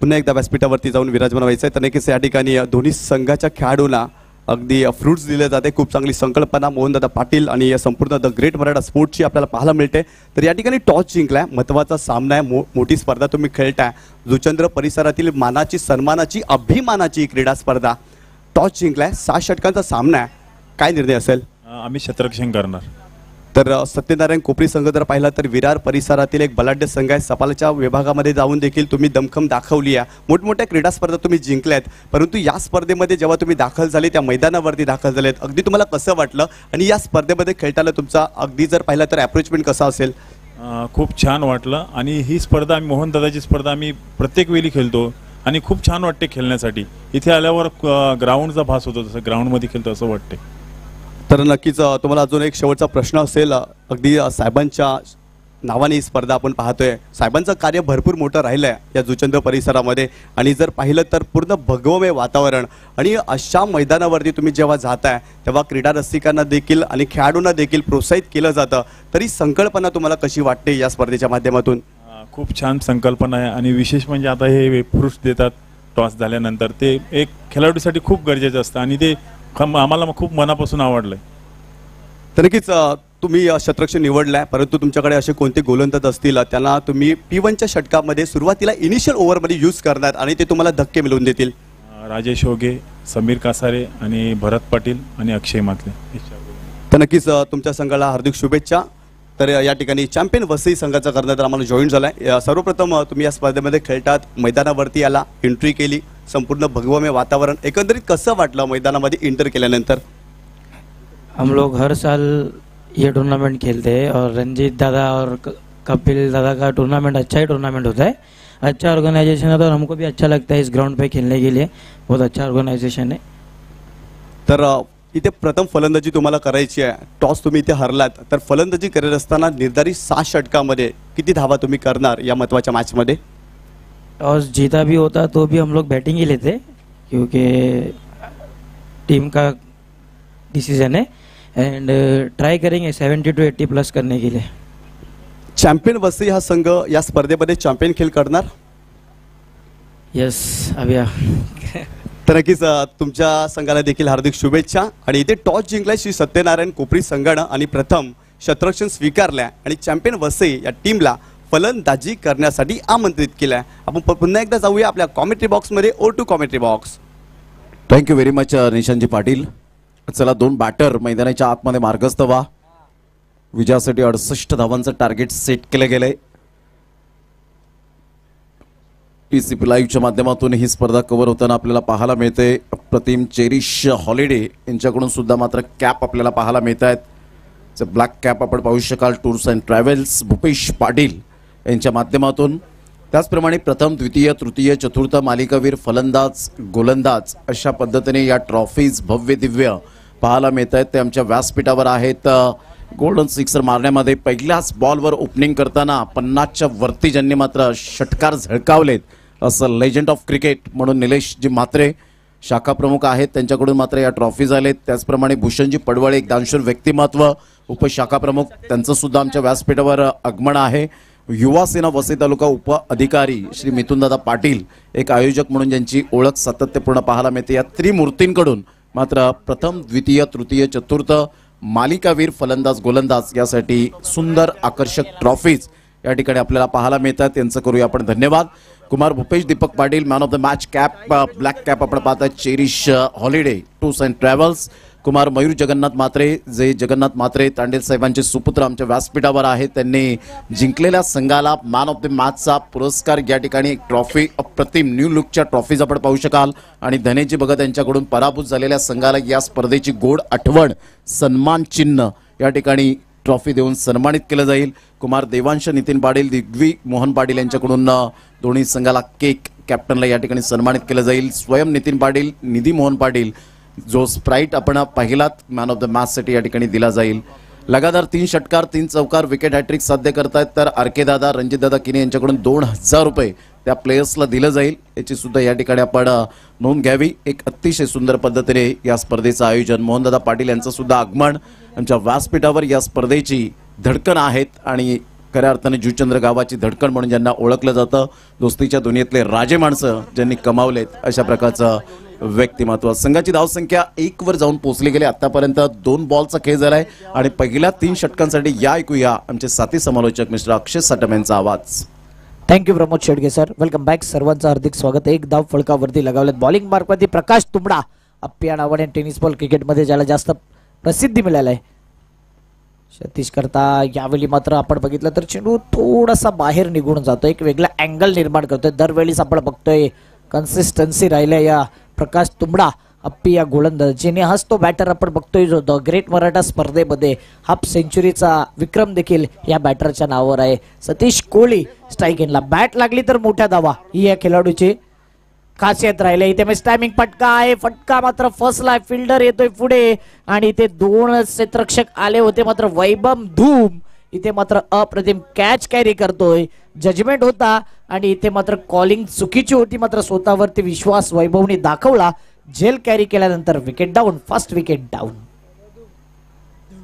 पुन्हा एकदा व्यासपीठावरती जाऊन विराजमान व्हायचं आहे. तर नक्कीच या ठिकाणी दोन्ही संघाच्या खेळाडूंना अगदी फ्रूट्स दिले जाते. खूप चांगली संकल्पना मोहनदादा पाटील आणि संपूर्ण द ग्रेट मराठा स्पोर्ट्सची आपल्याला पाहायला मिळते. तर या ठिकाणी टॉस जिंकलाय, महत्त्वाचा सामना आहे, मोठी स्पर्धा तुम्ही खेळताय. जुचंद्र परिसरातील मानाची सन्मानाची अभिमानाची क्रीडा स्पर्धा. टॉस जिंकलाय, 7 षटकांचा सामना आहे. काय निर्णय असेल? आम्ही क्षेत्ररक्षण करणार. तर सत्यनारायण कोपरी संघ जर पाहिला तर विरार परिसरातील एक बलाढ्य संघ आहे. सपालच्या विभागामध्ये जाऊन देखील तुम्ही दमखम दाखवली आहे. मोठमोठ्या क्रीडा स्पर्धा तुम्ही जिंकल्यात, परंतु या स्पर्धेमध्ये जेव्हा तुम्ही दाखल झाले त्या मैदानावरती दाखल झालेत, अगदी तुम्हाला कसं वाटलं आणि या स्पर्धेमध्ये खेळताना तुमचा अगदी जर पाहिला तर अप्रोचमेंट कसा असेल? खूप छान वाटलं आणि ही स्पर्धा आम्ही मोहनदादाची स्पर्धा आम्ही प्रत्येक वेळी खेळतो आणि खूप छान वाटते खेळण्यासाठी. इथे आल्यावर ग्राउंडचा भास होतो, तसं ग्राउंडमध्ये खेळतो असं वाटते. तर नक्कीच तुम्हाला अजून एक शेवटचा प्रश्न असेल. अगदी साहेबांच्या नावाने ही स्पर्धा आपण पाहतोय. साहेबांचं कार्य भरपूर मोठं राहिलं आहे या जुचंद्र परिसरामध्ये आणि जर पाहिलं तर पूर्ण भगवमय वातावरण आणि अशा मैदानावरती तुम्ही जेव्हा जाताय तेव्हा क्रीडा रसिकांना देखील आणि खेळाडूंना देखील प्रोत्साहित केलं जातं. तरी संकल्पना तुम्हाला कशी वाटते या स्पर्धेच्या माध्यमातून? खूप छान संकल्पना आहे आणि विशेष म्हणजे आता हे फ्रूट्स देतात टॉस झाल्यानंतर, ते एक खेळाडूसाठी खूप गरजेचं असतं आणि ते आम्हाला खूप मनापासून आवडलंय. तर नक्कीच तुम्ही क्षेत्ररक्षण निवडलाय, परंतु तुमच्याकडे असे कोणते गोलंदाज असतील त्यांना तुम्ही P1च्या षटकामध्ये सुरुवातीला इनिशियल ओव्हरमध्ये यूज करणार आणि ते तुम्हाला धक्के मिळवून देतील? राजेश होगे, समीर कासारे आणि भरत पाटील आणि अक्षय मातले. तर नक्कीच तुमच्या संघाला हार्दिक शुभेच्छा. तर या ठिकाणी चॅम्पियन वसई संघाचा कर्णधार आम्हाला जॉईन झालाय. सर्वप्रथम तुम्ही या स्पर्धेमध्ये खेळतात, मैदानावरती आला, एंट्री केली, संपूर्ण भगवमय वातावरण, एकंदरीत कसं वाटलं मैदानामध्ये एंटर केल्यानंतर? हम लोग हर साल ये टूर्नामेंट खेलते हैं और रंजीत दादा और कपिल दादा का टूर्नामेंट अच्छा ही टूर्नामेंट होता है. अच्छा ऑर्गेनाइजेशन है और हमको भी अच्छा लगता है इस ग्राउंड पे खेलने के लिए. बहुत अच्छा ऑर्गेनाइजेशन है. तर इथे प्रथम फलंदाजी तुम्हाला करायची आहे. टॉस तुम्ही इथे हरलात, तर फलंदाजी करत असताना निर्धारित 7 षटकामध्ये किती धावा तुम्ही करणार या महत्त्वाच्या मॅचमध्ये? टॉस जीता भी होता तो भी हम लोग बैटिंग ही लेते क्योंकि टीम का डिसीजन है एंड ट्राई करेंगे 70 to 80 प्लस करने के लिए. चॅम्पियन वसई हा संघ या स्पर्धेमध्ये चॅम्पियन खेळ करणार? यस अभिया. तर नक्कीच तुमच्या संघाला देखील हार्दिक शुभेच्छा. आणि इथे टॉस जिंकलाय श्री सत्यनारायण कोपरी संघानं आणि प्रथम क्षेत्ररक्षण स्वीकारल्या आणि चॅम्पियन वसई या टीमला फलंदाजी करण्यासाठी आमंत्रित केलंय. आपण पुन्हा एकदा जाऊया आपल्या कॉमेंट्री बॉक्समध्ये. O2 commentary box. Thank you very much Nishantji Patil. चला 2 बॅटर मैदानाच्या आतमध्ये मार्गस्थ व्हा. विजयासाठी 68 धावांचं टार्गेट सेट केलं गेलंय. PCP लाईव्हच्या माध्यमातून ही स्पर्धा कव्हर होताना आपल्याला पाहायला मिळते. अप्रतिम चेरिश हॉलिडे यांच्याकडून सुद्धा मात्र कॅप आपल्याला पाहायला मिळत आहेत. ब्लॅक कॅप आपण पाहू शकाल tours and travels Bhupesh Patil यांच्या माध्यमातून. त्याचप्रमाणे प्रथम, द्वितीय, तृतीय, चतुर्थ मालिकावीर, फलंदाज, गोलंदाज अशा पद्धतीने या ट्रॉफीज भव्य दिव्य पाहायला मिळत आहेत. ते आमच्या व्यासपीठावर आहेत. गोल्डन सिक्सर मारण्यामध्ये पहिल्याच बॉलवर ओपनिंग करताना 50च्या वरती ज्यांनी मात्र षटकार झळकावलेत असं लेजंड ऑफ क्रिकेट म्हणून निलेशजी म्हात्रे शाखा प्रमुख आहेत, त्यांच्याकडून मात्र या ट्रॉफीज आलेत. त्याचप्रमाणे भूषणजी पडवळे एक दानशूर व्यक्तिमत्व उपशाखा प्रमुख, त्यांचं सुद्धा आमच्या व्यासपीठावर आगमन आहे. युवा सेना वसई तालुका उप अधिकारी श्री मिथुनदादा पाटील एक आयोजक म्हणून ज्यांची ओळख सातत्यपूर्ण पाहायला मिळते. या त्रिमूर्तींकडून मात्र प्रथम, द्वितीय, तृतीय, चतुर्थ मालिकावीर, फलंदाज, गोलंदाज यासाठी सुंदर आकर्षक ट्रॉफीज या ठिकाणी आपल्याला पाहायला मिळतात. त्यांचं करूया आपण धन्यवाद. Kumar Bhupesh Deepak Patil man of the match cap black cap आपण पाहता. Cherish holiday tours and travels. Kumar Mayur Jagannath Mhatre, जे जगन्नाथ म्हात्रे तांडेल साहेबांचे सुपुत्र आमच्या व्यासपीठावर आहेत. त्यांनी जिंकलेल्या संघाला मॅन ऑफ द मॅचचा पुरस्कार या ठिकाणी एक ट्रॉफी अप्रतिम न्यू लुकच्या ट्रॉफीज आपण पाहू शकाल. आणि धनेजी भगत यांच्याकडून पराभूत झालेल्या संघाला या स्पर्धेची गोड आठवण सन्मान चिन्ह या ठिकाणी ट्रॉफी देऊन सन्मानित केलं जाईल. कुमार देवांश नितीन पाटील, दिग्वी मोहन पाटील यांच्याकडून दोन्ही संघाला केक, कॅप्टनला या ठिकाणी सन्मानित केलं जाईल. स्वयं नितीन पाटील, निधी मोहन पाटील जो स्प्राईट आपण पहिलाच मॅन ऑफ द मॅचसाठी या ठिकाणी दिला जाईल. लगातार 3 षटकार 3 चौकार विकेट हॅट्रिक साध्य करतायत. तर आरके दादा, रणजितदादा किने यांच्याकडून 2000 रुपये त्या प्लेयर्सला दिलं जाईल, याची सुद्धा या ठिकाणी आपण नोंद घ्यावी. एक अतिशय सुंदर पद्धतीने या स्पर्धेचं आयोजन, मोहनदादा पाटील यांचं सुद्धा आगमन आमच्या व्यासपीठावर या स्पर्धेची धडकन आहेत आणि खऱ्या अर्थाने जुचंद्र गावाची धडकन म्हणून ज्यांना ओळखलं जातं. दोस्तीच्या दुनियेतले राजे माणसं ज्यांनी कमावलेत अशा प्रकारचं व्यक्तिमत्व. संघाची धावसंख्या 1 वर जाऊन पोहोचली गेली. आतापर्यंत 2 बॉलचा खेळ झालाय आणि पहिल्या 3 षटकांसाठी या ऐकूया आमचे साथी समालोचक मिस्टर अक्षय सटम यांचा आवाज. Thank you Pramod Shedge sir. Welcome back. सर्वांचं हार्दिक स्वागत. एक धाव फळकावरती लगावलेत. बॉलिंग मार्कवरती प्रकाश तुंबडा, अप्पिया नावाने टेनिस बॉल क्रिकेटमध्ये ज्याला जास्त प्रसिद्धी मिळाली आहे. सतीश करता यावेळी मात्र आपण बघितलं तर चेंडू थोडासा बाहेर निघून जातो, एक वेगळा अँगल निर्माण करतोय. दरवेळीच आपण बघतोय कन्सिस्टन्सी राहिल्या या प्रकाश तुंबडा अप्पिया गोलंदाज, जिने हाच तो बॅटर आपण बघतोय जो द ग्रेट मराठा स्पर्धेमध्ये हाफ सेंचुरीचा विक्रम देखील या बॅटरच्या नावावर आहे. सतीश कोळी स्ट्राईक एंडला. बॅट लागली तर मोठ्या धावा ही या खेळाडूची खासियत राहिले. इथे मी टायमिंग फटका आहे, फटका मात्र फसला. फिल्डर येतोय पुढे आणि इथे 2 क्षेत्ररक्षक आले होते, मात्र वैभव धूम इथे मात्र अप्रतिम कॅच कॅरी करतोय. जजमेंट होता आणि इथे मात्र कॉलिंग चुकीची होती, मात्र स्वतःवरती विश्वास वैभवने दाखवला. झेल कॅरी केल्यानंतर wicket down, first wicket down.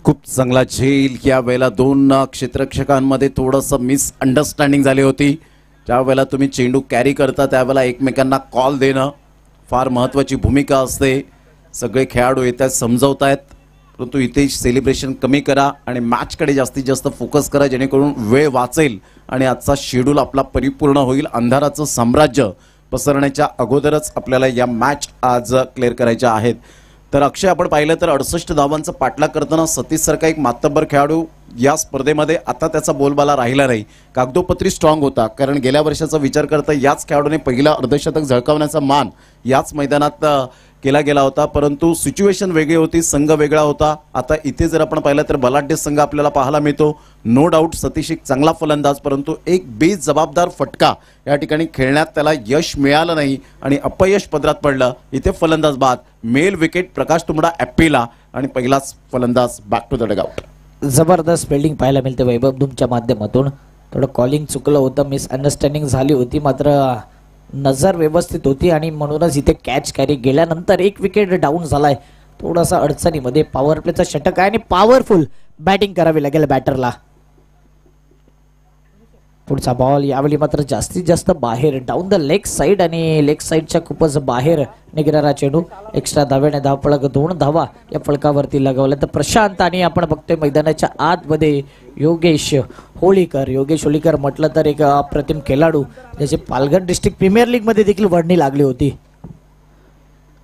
खूप चांगला झेल. या वेळेला 2 क्षेत्ररक्षकांमध्ये थोडंसं मिसअंडरस्टँडिंग झाली होती. ज्या वेळेला तुम्ही चेंडू कॅरी करता त्यावेळेला एकमेकांना कॉल देणं फार महत्त्वाची भूमिका असते. सगळे खेळाडू येतात, समजवतायत, परंतु इथे सेलिब्रेशन कमी करा आणि मॅचकडे जास्तीत जास्त फोकस करा, जेणेकरून वेळ वाचेल आणि आजचा शेड्यूल आपला परिपूर्ण होईल. अंधाराचं साम्राज्य पसरण्याच्या अगोदरच आपल्याला या मॅच आज क्लिअर करायच्या आहेत. तर अक्षय, आपण पाहिलं तर 68 धावांचा पाठलाग करताना सतीश सारखा एक मातब्बर खेळाडू या स्पर्धेमध्ये आता त्याचा बोलबाला राहिला नाही. कागदोपत्री स्ट्रॉंग होता, कारण गेल्या वर्षाचा विचार करता याच खेळाडूने पहिला अर्धशतक झळकावण्याचा मान याच मैदानात केला गेला होता, परंतु सिच्युएशन वेगळी होती, संघ वेगळा होता. आता इथे जर आपण पाहिलं तर बलाढ्य संघ आपल्याला पाहायला मिळतो. नो डाऊट सतीश एक चांगला फलंदाज, परंतु एक बेजबाबदार फटका या ठिकाणी खेळण्यात त्याला यश मिळालं नाही आणि अपयश पदरात पडलं. इथे फलंदाज बाद, मेल विकेट प्रकाश तुंबडा ॲप्पीला आणि पहिलाच फलंदाज बॅक टू द डगआउट. जबरदस्त फिल्डिंग पाहायला मिळते वैभव धूमच्या माध्यमातून. थोडं कॉलिंग चुकलं होतं, मिसअंडरस्टँडिंग झाली होती, मात्र नजर व्यवस्थित होती आणि म्हणूनच इथे कॅच कॅरी गेल्यानंतर 1 विकेट डाऊन झालाय. थोडासा अडचणीमध्ये पॉवर प्लेचा षटक आहे आणि पॉवरफुल बॅटिंग करावी लागेल बॅटरला. पुढचा बॉल यावेळी मात्र जास्तीत जास्त बाहेर डाऊन द लेग साइड आणि लेग साइडच्या खूपच बाहेर निघणारा चेंडू. एक्स्ट्रा धाव्याने धावफलक 2 धावा या फलकावरती लगावल्या. तर प्रशांत आणि आपण बघतोय मैदानाच्या आतमध्ये योगेश होळीकर म्हटलं तर एक अप्रतिम खेळाडू, ज्याची पालघर डिस्ट्रिक्ट प्रीमियर लीग मध्ये देखील वर्णी लागली होती.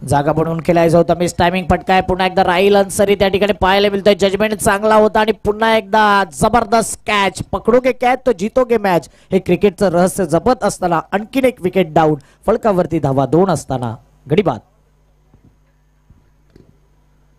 जागा बनवून खेळायचा होता. मिस टायमिंग फटका आहे. पुन्हा एकदा राहील अन्सरी त्या ठिकाणी पाहायला मिळतोय. जजमेंट चांगला होता आणि पुन्हा एकदा जबरदस्त कॅच. पकडोगे कॅच तो जीतोगे मॅच. हे क्रिकेटचं रहस्य जपत असताना आणखीन एक विकेट डाऊन. फलकावरती धावा 2 असताना गडीबाद.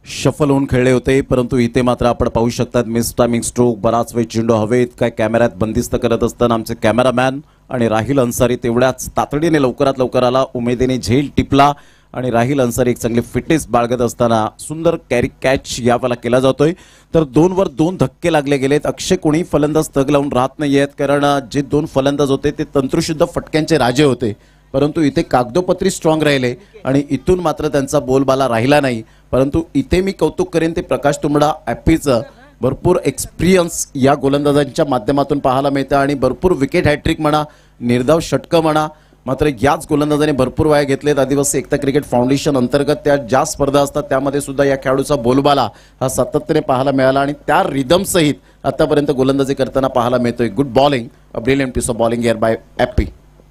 शफल होऊन खेळले होते, परंतु इथे मात्र आपण पाहू शकतात मिस टायमिंग स्ट्रोक. बराच वेळ चेंडू हवेत काय कॅमेऱ्यात बंदिस्त करत असताना आमचे कॅमेरामॅन आणि राहिल अन्सारी तेवढ्याच तातडीने लवकरात लवकर आला. उमेदीने झेल टिपला आणि राहिल अन्सारी एक चांगली फिटनेस बाळगत असताना सुंदर कॅरी कॅच यावेळेला केला जातोय. तर 2 वर 2 धक्के लागले गेलेत. अक्षय कोणी फलंदाज तग लावून राहत नाहीयेत, कारण जे 2 फलंदाज होते ते तंत्रशुद्ध फटक्यांचे राजे होते, परंतु इथे कागदोपत्री स्ट्रॉंग राहिले आणि इथून मात्र त्यांचा बोलबाला राहिला नाही. परंतु इथे मी कौतुक करेन ते प्रकाश तुंबडा ॲपीचं. भरपूर एक्सपिरियन्स या गोलंदाजांच्या माध्यमातून पाहायला मिळतं आणि भरपूर विकेट हॅट्रिक म्हणा, निर्धाव षटकं म्हणा. मात्र याच गोलंदाजाने भरपूर वाया घेतलेत. आदिवासी एकता क्रिकेट फाउंडेशन अंतर्गत त्या ज्या स्पर्धा असतात त्यामध्ये सुद्धा या खेळाडूचा बोलबाला हा सातत्याने पाहायला मिळाला आणि त्या रिदम सहित आतापर्यंत गोलंदाजी करताना पाहायला मिळतोय. Good bowling, a brilliant piece of bowling here by Appy.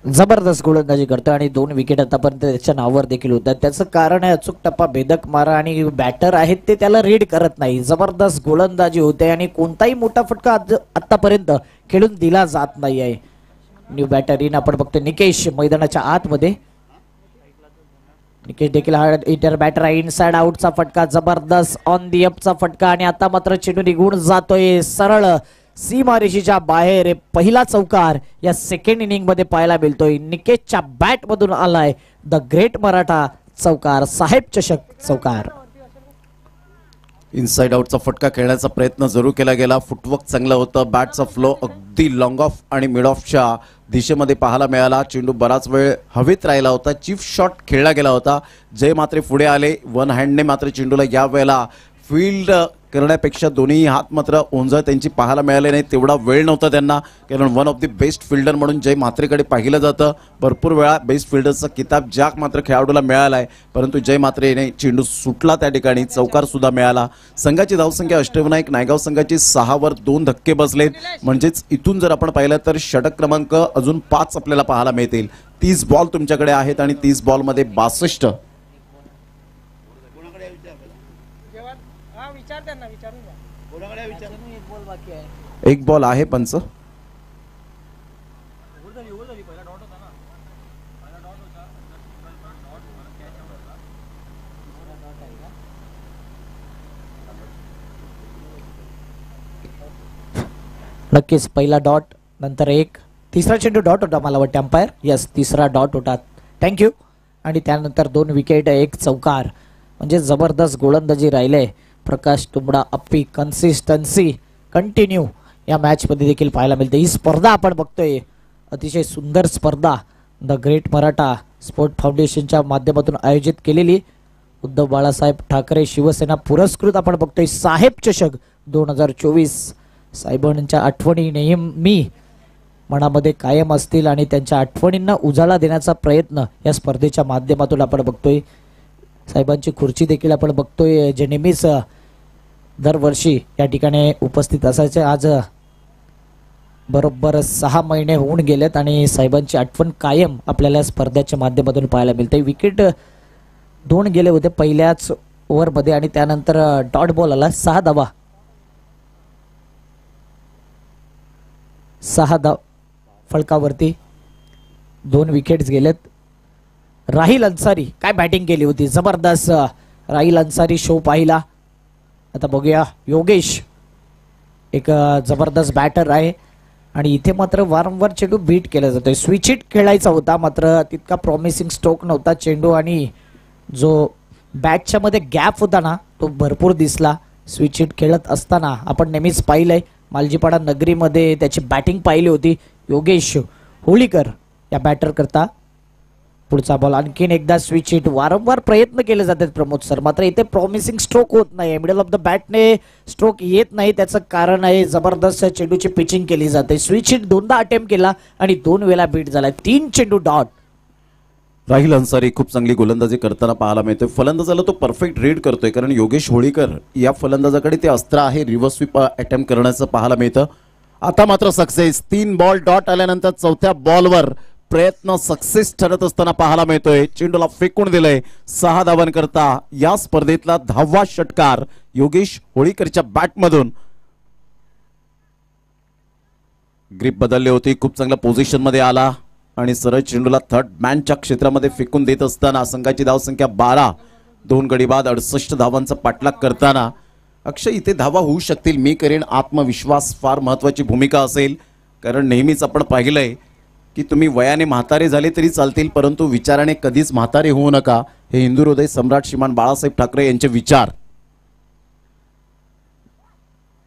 जबरदस्त गोलंदाजी करतोय आणि 2 विकेट आतापर्यंत त्याच्या नावावर देखील होतात. त्याचं कारण आहे अचूक टप्पा, भेदक मारा आणि बॅटर आहेत ते त्याला रीड करत नाही. जबरदस्त गोलंदाजी होते आणि कोणताही मोठा फटका आतापर्यंत खेळून दिला जात नाही आहे. न्यू बॅटर इन आपण बघतोय निकेश मैदानाच्या आतमध्ये. निकेश देखील हा इंटर बॅटर आहे. इनसाइड आउटचा फटका, जबरदस्त ऑन दी अपचा फटका आणि आता मात्र चेंडू निघून जातोय सरळ सीमारेषेच्या बाहेर. पहिला चौकार या सेकंड इनिंग मध्ये पाहायला मिळतोय. निकेशच्या बॅट मधून आलाय द ग्रेट मराठा चौकार, साहेब चषक चौकार. इनसाइड आउटचा फटका खेळण्याचा प्रयत्न जरूर केला गेला. फुटवर्क चांगलं होतं. बॅटचा फ्लो अगदी लॉंग ऑफ आणि मिड ऑफच्या दिशेमध्ये पाहायला मिळाला. चेंडू बराच वेळ हवेत राहिला होता. चीफ शॉट खेळला गेला होता. जय मात्रे पुढे आले. वन हँडने मात्र चेंडूला या वेळेला फील्ड करण्यापेक्षा दोन्ही हात मात्र ओंजळ त्यांची पाहायला मिळाले नाही. तेवढा वेळ नव्हता त्यांना, कारण one of the best fielder म्हणून जय म्हात्रेकडे पाहिलं जातं. भरपूर वेळा बेस्ट फिल्डरचा किताब ज्या मात्र खेळाडूला मिळाला आहे, परंतु जय म्हात्रेने चेंडू सुटला त्या ठिकाणी. चौकार सुद्धा मिळाला. संघाची धावसंख्या अष्टविनायक नायगाव संघाची 6 वर 2 धक्के बसलेत. म्हणजेच इथून जर आपण पाहिलं तर षटक क्रमांक अजून 5 आपल्याला पाहायला मिळतील. 30 बॉल तुमच्याकडे आहेत आणि 30 बॉलमध्ये 62. एक बॉल आहे पंच. नक्कीच पहिला डॉट नंतर एक. तिसरा चेंडू डॉट होता मला वाटतं अंपायर. यस, तिसरा डॉट होता. थँक्यू. आणि त्यानंतर 2 विकेट, 1 चौकार. म्हणजे जबरदस्त गोलंदाजी राहिले. प्रकाश तुंबडा अप्पी कन्सिस्टन्सी कंटिन्यू या मॅचमध्ये देखील पाहायला मिळते. ही स्पर्धा आपण बघतोय अतिशय सुंदर स्पर्धा द ग्रेट मराठा स्पोर्ट फाउंडेशनच्या माध्यमातून आयोजित केलेली. उद्धव बाळासाहेब ठाकरे शिवसेना पुरस्कृत आपण बघतोय साहेब चषक 2024. साहेबांच्या आठवणी नेहमी मनामध्ये कायम असतील आणि त्यांच्या आठवणींना उजाळा देण्याचा प्रयत्न या स्पर्धेच्या माध्यमातून आपण बघतोय. साहेबांची खुर्ची देखील आपण बघतोय जे नेहमीच दरवर्षी या ठिकाणी उपस्थित असायचे. आज बरोबर 6 महिने होऊन गेलेत आणि साहेबांची आठवण कायम आपल्याला स्पर्धेच्या माध्यमातून पाहायला मिळते. विकेट 2 गेले होते पहिल्याच ओव्हरमध्ये आणि त्यानंतर डॉट बॉल आला. 6 धावा, 6 धाव फलकावरती. 2 विकेट्स गेलेत. राहिल अन्सारी काय बॅटिंग केली होती, जबरदस्त. राहिल अन्सारी शो पाहिला. आता बघूया योगेश एक जबरदस्त बॅटर आहे आणि इथे मात्र वारंवार चेंडू बीट केला जातोय. स्विच हिट खेळायचा होता मात्र तितका प्रॉमिसिंग स्ट्रोक नव्हता चेंडू आणि जो बॅटच्या मध्ये गॅप होता ना तो भरपूर दिसला. स्विच हिट खेळत असताना आपण नेहमीच पाहिलंय मालजीपाडा नगरीमध्ये त्याची बॅटिंग पाहिली होती. योगेश होळीकर या बॅटर करता. पुढचा बॉल आणखीन एकदा स्विच हिट. वारंवार प्रयत्न केले जातात प्रमोद सर, मात्र इथे प्रॉमिसिंग स्ट्रोक होत नाही. मिडल ऑफ द बॅटने स्ट्रोक येत नाही. त्याचं कारण आहे जबरदस्त चेंडूची पिचिंग केली जाते. स्विच हिट 2दा अटेम्प्ट केला आणि 2 वेळा बीट झाला. 3 चेंडू डॉट. राहिल अन्सारी खूप चांगली गोलंदाजी करताना पाहायला मिळतोय. फलंदाजाला तो परफेक्ट रीड करतोय, कारण योगेश होळीकर या फलंदाजाकडे ते अस्त्र आहे रिव्हर्स स्वीप अटेम्प्ट करण्याचं पाहायला मिळतं. आता मात्र सक्सेस. 3 बॉल डॉट आल्यानंतर 4थ्या बॉलवर प्रयत्न सक्सेस ठरत असताना पाहायला मिळतोय. चेंडूला फेकून दिलंय. 6 धावांकरता या स्पर्धेतला 10वा षटकार योगेश होळीकरच्या बॅटमधून. ग्रिप बदलली होती, खूप चांगल्या पोझिशन मध्ये आला आणि सरळ चेंडूला थर्ड मॅनच्या क्षेत्रामध्ये फेकून देत असताना संघाची धावसंख्या 12. 2 गडी बाद 68 धावांचा पाठलाग करताना अक्षय इथे धावा होऊ शकतील. मी करेन. आत्मविश्वास फार महत्वाची भूमिका असेल, कारण नेहमीच आपण पाहिलंय की तुम्ही वयाने म्हातारे झाले तरी चालतील, परंतु विचाराने कधीच म्हातारे होऊ नका. हे हिंदू हृदय सम्राट श्रीमान बाळासाहेब ठाकरे यांचे विचार.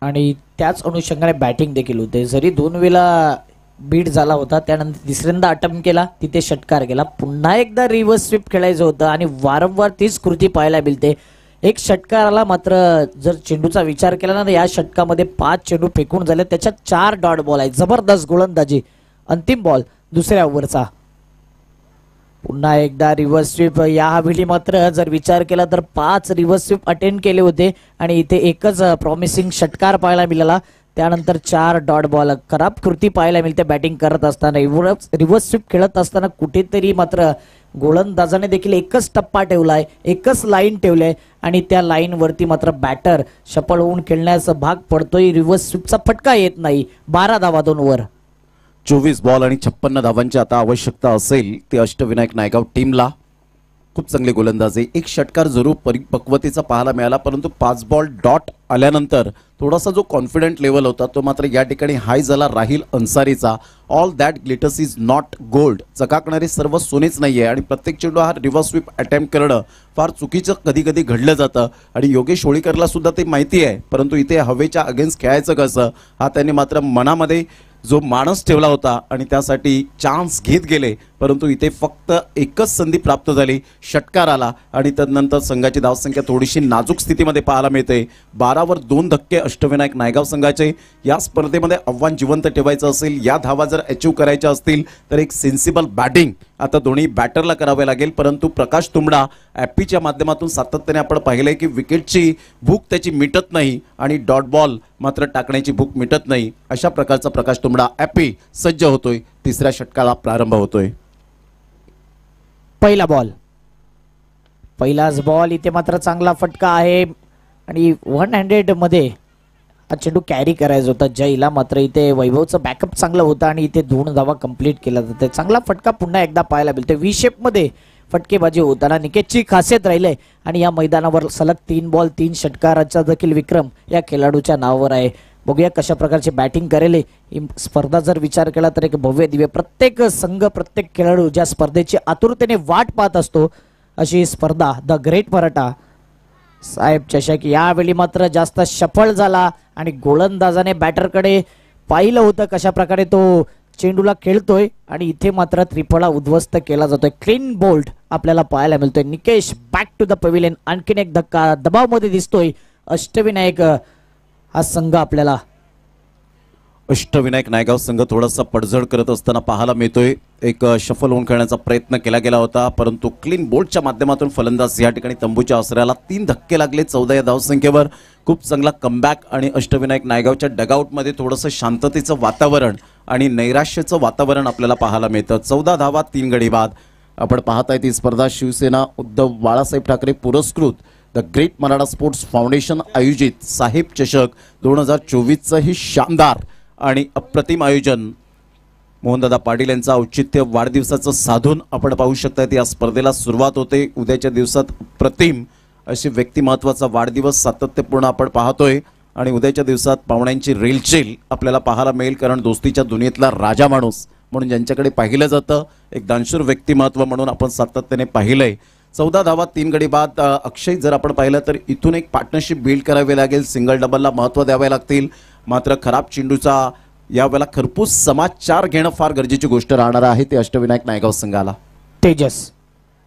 आणि त्याच अनुषंगाने बॅटिंग देखील होते. जरी 2 वेळा बीट झाला होता, त्यानंतर तिसऱ्यांदा अटेम्प्ट केला, तिथे षटकार गेला. पुन्हा एकदा रिव्हर्स स्वीप खेळायचं होतं आणि वारंवार तीच कृती पाहायला मिळते. एक षटकार आला, मात्र जर चेंडूचा विचार केला ना तर या षटकामध्ये 5 चेंडू फेकून झाले, त्याच्यात 4 डॉट बॉल आहेत. जबरदस्त गोलंदाजी. अंतिम बॉल दुसऱ्या ओव्हरचा. पुन्हा एकदा रिव्हर्स स्वीप. यावेळी मात्र जर विचार केला तर 5 रिव्हर्स स्वीप अटेंड केले होते आणि इथे एकच प्रॉमिसिंग षटकार पाहायला मिळाला. त्यानंतर 4 डॉट बॉल. खराब कृती पाहायला मिळते बॅटिंग करत असताना. रिव्हर्स स्वीप खेळत असताना कुठेतरी मात्र गोलंदाजाने देखील एकच टप्पा ठेवलाय, एकच लाईन ठेवलाय आणि त्या लाईन वरती मात्र बॅटर सफल होऊन खेळण्याचा भाग पडतोय. रिव्हर्स स्वीपचा फटका येत नाही. 12 धावा 2 ओव्हर. 24 बॉल आणि 56 धावांची आता आवश्यकता असेल ते अष्टविनायक नायगाव टीमला. खूप चांगले गोलंदाजी. एक षटकार जरूर परिपक्वतेचा पाहायला मिळाला, परंतु 5 बॉल डॉट आल्यानंतर थोडासा जो कॉन्फिडंट लेवल होता तो मात्र या ठिकाणी हाय झाला राहील अन्सारीचा. All that glitters is not gold. चकाकणारे सर्व सोनेच नाहीये आणि प्रत्येक चेंडू हा रिव्हर्स स्वीप अटेम्प्ट करणं फार चुकीचं कधी कधी घडलं जातं आणि योगेश होळीकरला सुद्धा ते माहिती आहे. परंतु इथे हवेच्या अगेन्स्ट खेळायचं कसं हा त्यांनी मात्र मनामध्ये जो माणूस ठेवला होता आणि त्यासाठी चान्स घेत गेले, परंतु इथे फक्त एकच संधी प्राप्त झाली. षटकार आला आणि तदनंतर संघाची धावसंख्या थोडीशी नाजूक स्थितीमध्ये पाहायला मिळते. 12वर 2 धक्के अष्टविनायक नायगाव संघाचे. या स्पर्धेमध्ये आव्हान जिवंत ठेवायचं असेल, या धावा जर अचीव करायच्या असतील तर एक सेन्सिबल बॅटिंग आता दोन्ही बॅटरला करावे लागेल. परंतु प्रकाश तुंबडा ॲपीच्या माध्यमातून सातत्याने आपण पाहिलंय की विकेटची भूक त्याची मिटत नाही आणि डॉट बॉल मात्र टाकण्याची भूक मिटत नाही. अशा प्रकारचा प्रकाश तुंबडा ॲपी सज्ज होतोय. तिसऱ्या षटकाला प्रारंभ होतोय. पहिला बॉल. पहिलाच बॉल. इथे मात्र चांगला फटका आहे आणि 100 मध्ये हा चेंडू कॅरी करायचा होता जयला, मात्र इथे वैभवचं बॅकअप चांगलं होतं आणि इथे 2 धावा कंप्लीट केला जाते. चांगला फटका पुन्हा एकदा पाहायला मिळतो. व्ही शेप मध्ये फटकेबाजी होताना निकेशची खासियत राहिली आणि या मैदानावर सलग 3 बॉल 3 षटकाराचा देखील विक्रम या खेळाडूच्या नावावर आहे. बघूया कशा प्रकारची बॅटिंग करेल ही स्पर्धा. जर विचार केला तर एक भव्य दिव्य प्रत्येक संघ प्रत्येक खेळाडू ज्या स्पर्धेची आतुरतेने वाट पाहत असतो अशी स्पर्धा द ग्रेट मराठा साहेब चषक यावेळी मात्र जास्त सफल झाला आणि गोलंदाजाने बॅटरकडे पाहिलं होतं कशा प्रकारे तो चेंडूला खेळतोय आणि इथे मात्र त्रिफळा उद्ध्वस्त केला जातोय. क्लीन बोल्ड आपल्याला पाहायला मिळतोय. Nikesh back to the pavilion. आणखीन एक धक्का दबावमध्ये दिसतोय. अष्टविनायक हा संघ आपल्याला अष्टविनायक नायगाव संघ थोडासा पडझड करत असताना पाहायला मिळतोय. एक शफल होऊन खेळण्याचा प्रयत्न केला गेला होता, परंतु क्लीन बोल्डच्या माध्यमातून फलंदाज या ठिकाणी तंबूच्या आसऱ्याला 3 धक्के लागले 14 या धावसंख्येवर. खूप चांगला कमबॅक आणि अष्टविनायक नायगावच्या डगआउटमध्ये थोडंसं शांततेचं वातावरण आणि नैराश्याचं वातावरण आपल्याला पाहायला मिळतं. 14 धावा 3 गडी बाद. आपण पाहताय ती स्पर्धा शिवसेना उद्धव बाळासाहेब ठाकरे पुरस्कृत the great Maratha sports foundation आयोजित साहेब चषक 2024चं ही शानदार आणि अप्रतिम आयोजन मोहनदादा पाटील यांचा औचित्य वाढदिवसाचं साधून आपण पाहू शकता. या स्पर्धेला सुरुवात होते. उद्याच्या दिवसात अप्रतिम अशी व्यक्तिमत्वाचा वाढदिवस सातत्यपूर्ण आपण पाहतोय आणि उद्याच्या दिवसात पाहुण्यांची रेलचेल आपल्याला पाहायला मिळेल, कारण दोस्तीच्या दुनियेतला राजा माणूस म्हणून ज्यांच्याकडे पाहिलं जातं एक दानशूर व्यक्तिमत्व म्हणून आपण सातत्याने पाहिलंय. 14 धावा 3 गडी बाद. अक्षय जर आपण पाहिलं तर इथून एक पार्टनरशिप बिल्ड करावी लागेल. सिंगल डबलला महत्त्व द्यावे लागतील. मात्र खराब चेंडूचा यावेळेला खरपूस समाचार घेणं फार गरजेची गोष्ट राहणार आहे ते अष्टविनायक नायगाव संघाला. तेजस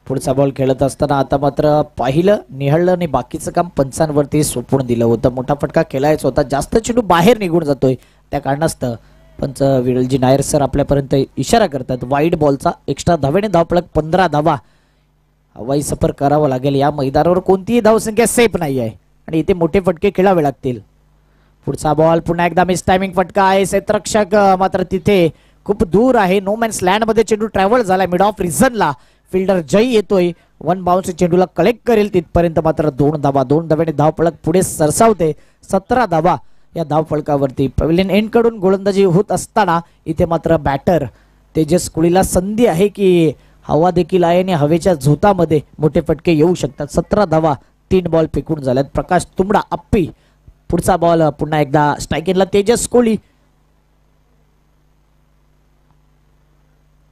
पुढचा बॉल खेळत असताना आता मात्र पाहिलं निहळलं आणि बाकीचं काम पंचांवरती सोपून दिलं होतं. मोठा फटका खेळायचा होता. जास्त चेंडू बाहेर निघून जातोय त्या कारणास्तव पंच विरलजी नायर सर आपल्यापर्यंत इशारा करतात. वाईड बॉलचा एक्स्ट्रा धावेने धावफलक 15 धावा हवाई सफर करावं लागेल. या मैदानावर कोणतीही धावसंख्या सेफ नाही आहे आणि इथे मोठे फटके खेळावे लागतील. पुढचा बॉल पुन्हा एकदा मिस टायमिंग फटका आहे. क्षेत्ररक्षक मात्र तिथे खूप दूर आहे. नो मॅन्स लँड मध्ये चेंडू ट्रॅव्हल झालाय मिड ऑफ रिझनला. फिल्डर जय येतोय. वन बाउन्स चेंडूला कलेक्ट करेल तिथपर्यंत मात्र 2 धावा. 2 धाव्याने धावफलक पुढे सरसावते. 17 धावा या धावफलकावरती. पवेलियन एंड कडून गोलंदाजी होत असताना इथे मात्र बॅटर तेजस कोळीला संधी आहे की हवा देखील आहे आणि हवेच्या झोतामध्ये मोठे फटके येऊ शकतात. 17 धावा 3 बॉल फेकून झाल्यात. प्रकाश तुंबडा अप्पी. पुढचा बॉल पुन्हा एकदा स्ट्राईक एंडला तेजस कोळी.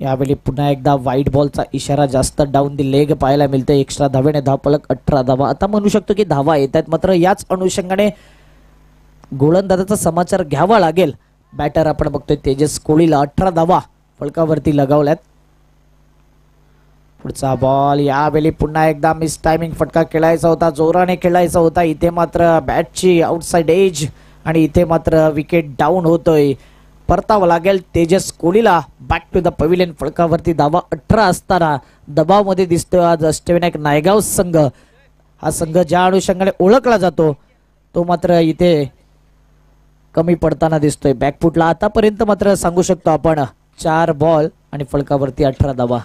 यावेळी पुन्हा एकदा वाईट बॉलचा इशारा. जास्त डाऊन दी लेग पाहायला मिळते. एक्स्ट्रा धावेने धावफलक 18 धावा. आता म्हणू शकतो की धावा येत आहेत. मात्र याच अनुषंगाने गोलंदाजाचा समाचार घ्यावा लागेल. बॅटर आपण बघतोय तेजस कोळीला 18 धावा फलकावरती लगावल्यात. पुढचा बॉल यावेळी पुन्हा एकदा मिस टायमिंग फटका खेळायचा होता. जोराने खेळायचा होता. इथे मात्र बॅटची आउटसाइड एज आणि इथे मात्र विकेट डाऊन होतोय. परतावं लागेल तेजस कोळीला. Back to the pavilion. फलकावरती धावा 18 असताना दबावमध्ये दिसतोय आज अष्टविनायक नायगाव संघ. हा संघ ज्या अनुषंगाने ओळखला जातो तो मात्र इथे कमी पडताना दिसतोय. बॅकफुटला आतापर्यंत मात्र सांगू शकतो आपण 4 बॉल आणि फलकावरती 18 धावा.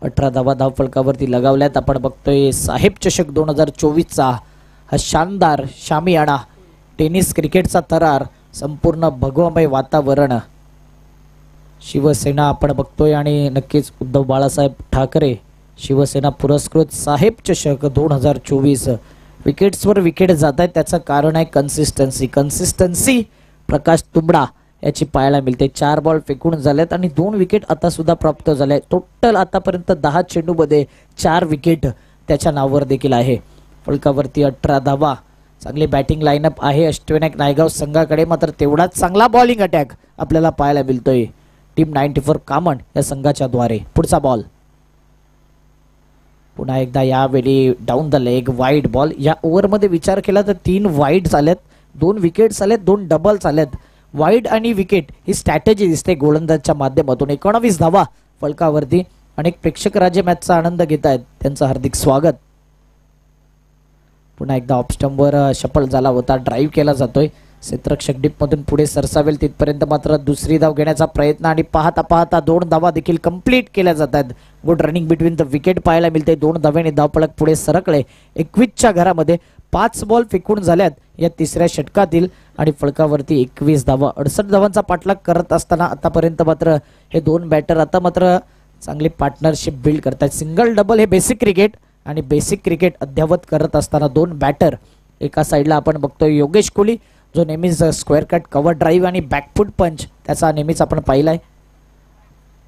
18 धावा धाव फलकावरती लगावल्यात. आपण बघतोय साहेब चषक 2024चा हा शानदार शामियाना टेनिस क्रिकेटचा थरार. संपूर्ण भगवामय वातावरण. शिवसेना आपण बघतोय आणि नक्कीच उद्धव बाळासाहेब ठाकरे शिवसेना पुरस्कृत साहेब चषक 2024. विकेट्सवर विकेट जात आहेत. त्याचं कारण आहे कन्सिस्टन्सी. प्रकाश तुंबडा याची पाहायला मिळते. 4 बॉल फेकून झालेत आणि 2 विकेट आता सुद्धा प्राप्त झाले. टोटल आतापर्यंत 10 चेंडूमध्ये 4 विकेट त्याच्या नावावर देखील आहे. फलकावरती 18 धावा. चांगली बॅटिंग लाईनअप आहे अष्टविनायक नायगाव संघाकडे. मात्र तेवढाच चांगला बॉलिंग अटॅक आपल्याला पाहायला मिळतोय टीम 94 कामन या संघाच्या द्वारे. पुढचा बॉल पुन्हा एकदा यावेळी down the leg wide ball. या ओव्हरमध्ये विचार केला तर 3 वाईड आलेत, 2 विकेट्स आलेत, 2 डबल्स आलेत. वाईड आणि विकेट ही स्ट्रॅटेजी दिसते गोलंदाजच्या माध्यमातून. 19 धावा फलकावरती. अनेक प्रेक्षक राज्य मॅचचा आनंद घेत आहेत. त्यांचं हार्दिक स्वागत. पुन्हा एकदा ऑफस्टंपवर शफल झाला होता. ड्राईव्ह केला जातोय. क्षेत्ररक्षक डीपमधून पुढे सरसावेल तिथपर्यंत मात्र दुसरी धाव घेण्याचा प्रयत्न आणि पाहता पाहता 2 धावा देखील कंप्लीट केल्या जातात. Good running between the wicket पाहायला मिळते. 2 धाव्याने धावफलक पुढे सरकले. 21च्या घरामध्ये 5 बॉल फेकून झाल्यात या तिसऱ्या षटकातील आणि फलकावरती 21 धावा. 68 धावांचा पाठलाग करत असताना आतापर्यंत मात्र हे 2 बॅटर आता मात्र चांगली पार्टनरशिप बिल्ड करतात. सिंगल डबल हे बेसिक क्रिकेट आणि बेसिक क्रिकेट अद्यावत करत असताना 2 बॅटर. एका साईडला आपण बघतोय योगेश कोहली जो नेहमीच स्क्वेअर कट कव्हर ड्राईव्ह आणि बॅकफुट पंच त्याचा नेहमीच आपण पाहिलाय.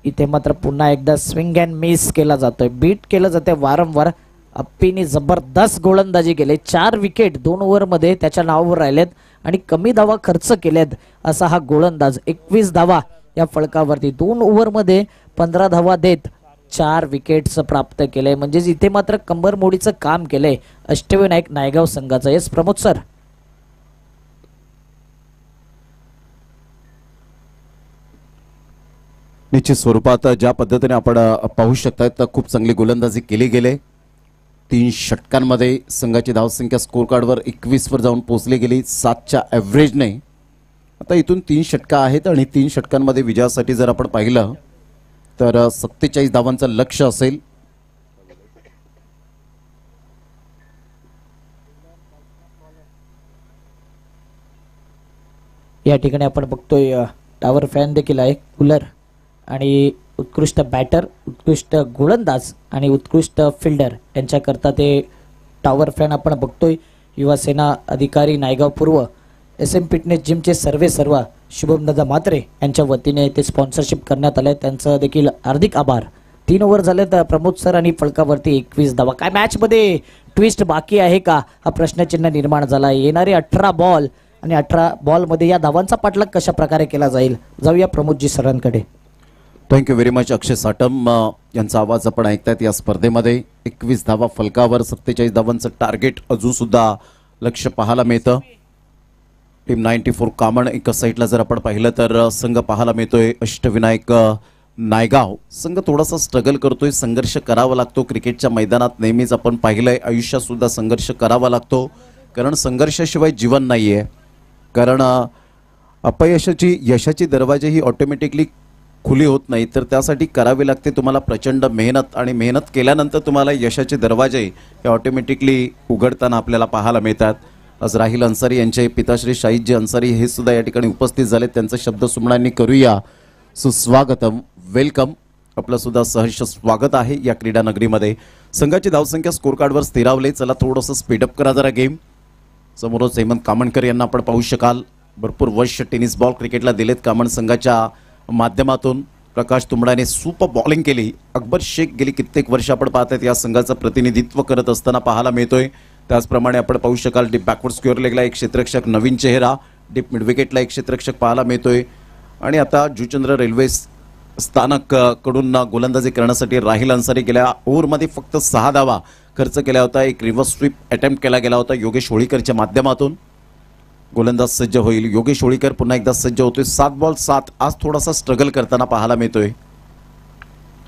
इथे मात्र पुन्हा एकदा स्विंग अँड मिस केला जातोय. बीट केलं जाते वारंवार. अप्पीने जबरदस्त गोलंदाजी केली. 4 विकेट 2 ओव्हरमध्ये त्याच्या नावावर राहिलेत आणि कमी धावा खर्च केल्यात असा हा गोलंदाज. 21 धावा या फलकावरती. 2 ओव्हरमध्ये 15 धावा देत 4 विकेट्स प्राप्त केले. म्हणजेच इथे मात्र कंबर मोडीचं काम केलंय अष्टविनायक नायगाव संघाचं. Yes Pramod sir. निश्चित स्वरूपात ज्या पद्धतीने आपण पाहू शकता तर खूप चांगली गोलंदाजी केली गेले. 3 षटकांमध्ये संघाची धावसंख्या स्कोर कार्डवर 21 वर जाऊन पोहोचली गेली 7च्या ॲव्हरेजने. आता इथून 3 षटका आहेत आणि 3 षटकांमध्ये विजयासाठी जर आपण पाहिलं तर 47 धावांचं लक्ष्य असेल. या ठिकाणी आपण बघतोय टावर फॅन देखील आहे. कूलर आणि उत्कृष्ट बॅटर, उत्कृष्ट गोलंदाज आणि उत्कृष्ट फिल्डर यांच्याकरता ते टावर फॅन आपण बघतोय. युवा सेना अधिकारी नायगाव पूर्व SM फिटनेस जिमचे सर्व शुभमदादा मात्रे यांच्या वतीने ते स्पॉन्सरशिप करण्यात आले. त्यांचं देखील हार्दिक आभार. 3 ओव्हर झाले तर प्रमोद सर आणि फलकावरती 21 धावा. काय मॅच मध्ये ट्विस्ट बाकी आहे का हा प्रश्नचिन्ह निर्माण झाला. येणारे 18 बॉल आणि 18 बॉलमध्ये या धावांचा पाठलाग कशा प्रकारे केला जाईल. जाऊया प्रमोदजी सरांकडे. Thank you very much. Akshay Satam यांचा आवाज आपण ऐकतायत. या स्पर्धेमध्ये 21 धावा फलकावर 47 धावांचं टार्गेट अजून सुद्धा लक्ष पाहायला मिळतं. टीम 94 कामण एका साईडला जर आपण पाहिलं तर संघ पाहायला मिळतोय अष्टविनायक नायगाव. संघ थोडासा स्ट्रगल करतोय. संघर्ष करावा लागतो क्रिकेटच्या मैदानात. नेहमीच आपण पाहिलंय आयुष्यात सुद्धा संघर्ष करावा लागतो कारण संघर्षाशिवाय जीवन नाही आहे. कारण अपयशाची यशाची दरवाजे ही ऑटोमॅटिकली खुली होत नाही, तर त्यासाठी करावी लागते तुम्हाला प्रचंड मेहनत, आणि मेहनत केल्यानंतर तुम्हाला यशाचे दरवाजे हे ऑटोमॅटिकली उघडताना आपल्याला पाहायला मिळतात. आज राहिल अन्सारी यांचे पिताश्री शाहिदजी अन्सारी हे सुद्धा या ठिकाणी उपस्थित झाले. त्यांचं शब्द सुमनांनी करूया. सुस्वागतम, वेलकम, आपलं सुद्धा सहर्ष स्वागत आहे या क्रीडा नगरीमध्ये. संघाची धावसंख्या स्कोर कार्डवर स्थिरावले. चला थोडंसं स्पीडअप करा जरा गेम. समोरच हेमंत कामणकर यांना आपण पाहू शकाल. भरपूर वर्ष टेनिस बॉल क्रिकेटला दिलेत कामण संघाच्या माध्यमातून. प्रकाश तुंबडाने सुपर बॉलिंग केली. अकबर शेख गेली कित्येक वर्ष आपण पाहतात या संघाचं प्रतिनिधित्व करत असताना पाहायला मिळतोय. त्याचप्रमाणे आपण पाहू शकाल डीप बॅकवर्ड स्क्वेअर लेगला एक क्षेत्ररक्षक नवीन चेहरा, डीप मिडविकेटला एक क्षेत्ररक्षक पाहायला मिळतोय. आणि आता जुचंद्र रेल्वे स्थानक कडून गोलंदाजी करण्यासाठी राहिल अन्सारी गेल्या ओव्हरमध्ये फक्त 6 धावा खर्च केला होता. एक रिव्हर्स स्वीप अटेम्प्ट केला गेला होता योगेश होळीकरच्या माध्यमातून. गोलंदाज सज्ज होईल. योगेश होळीकर पुन्हा एकदा सज्ज होतोय. 7 बॉल 7. आज थोडासा स्ट्रगल करताना पाहायला मिळतोय.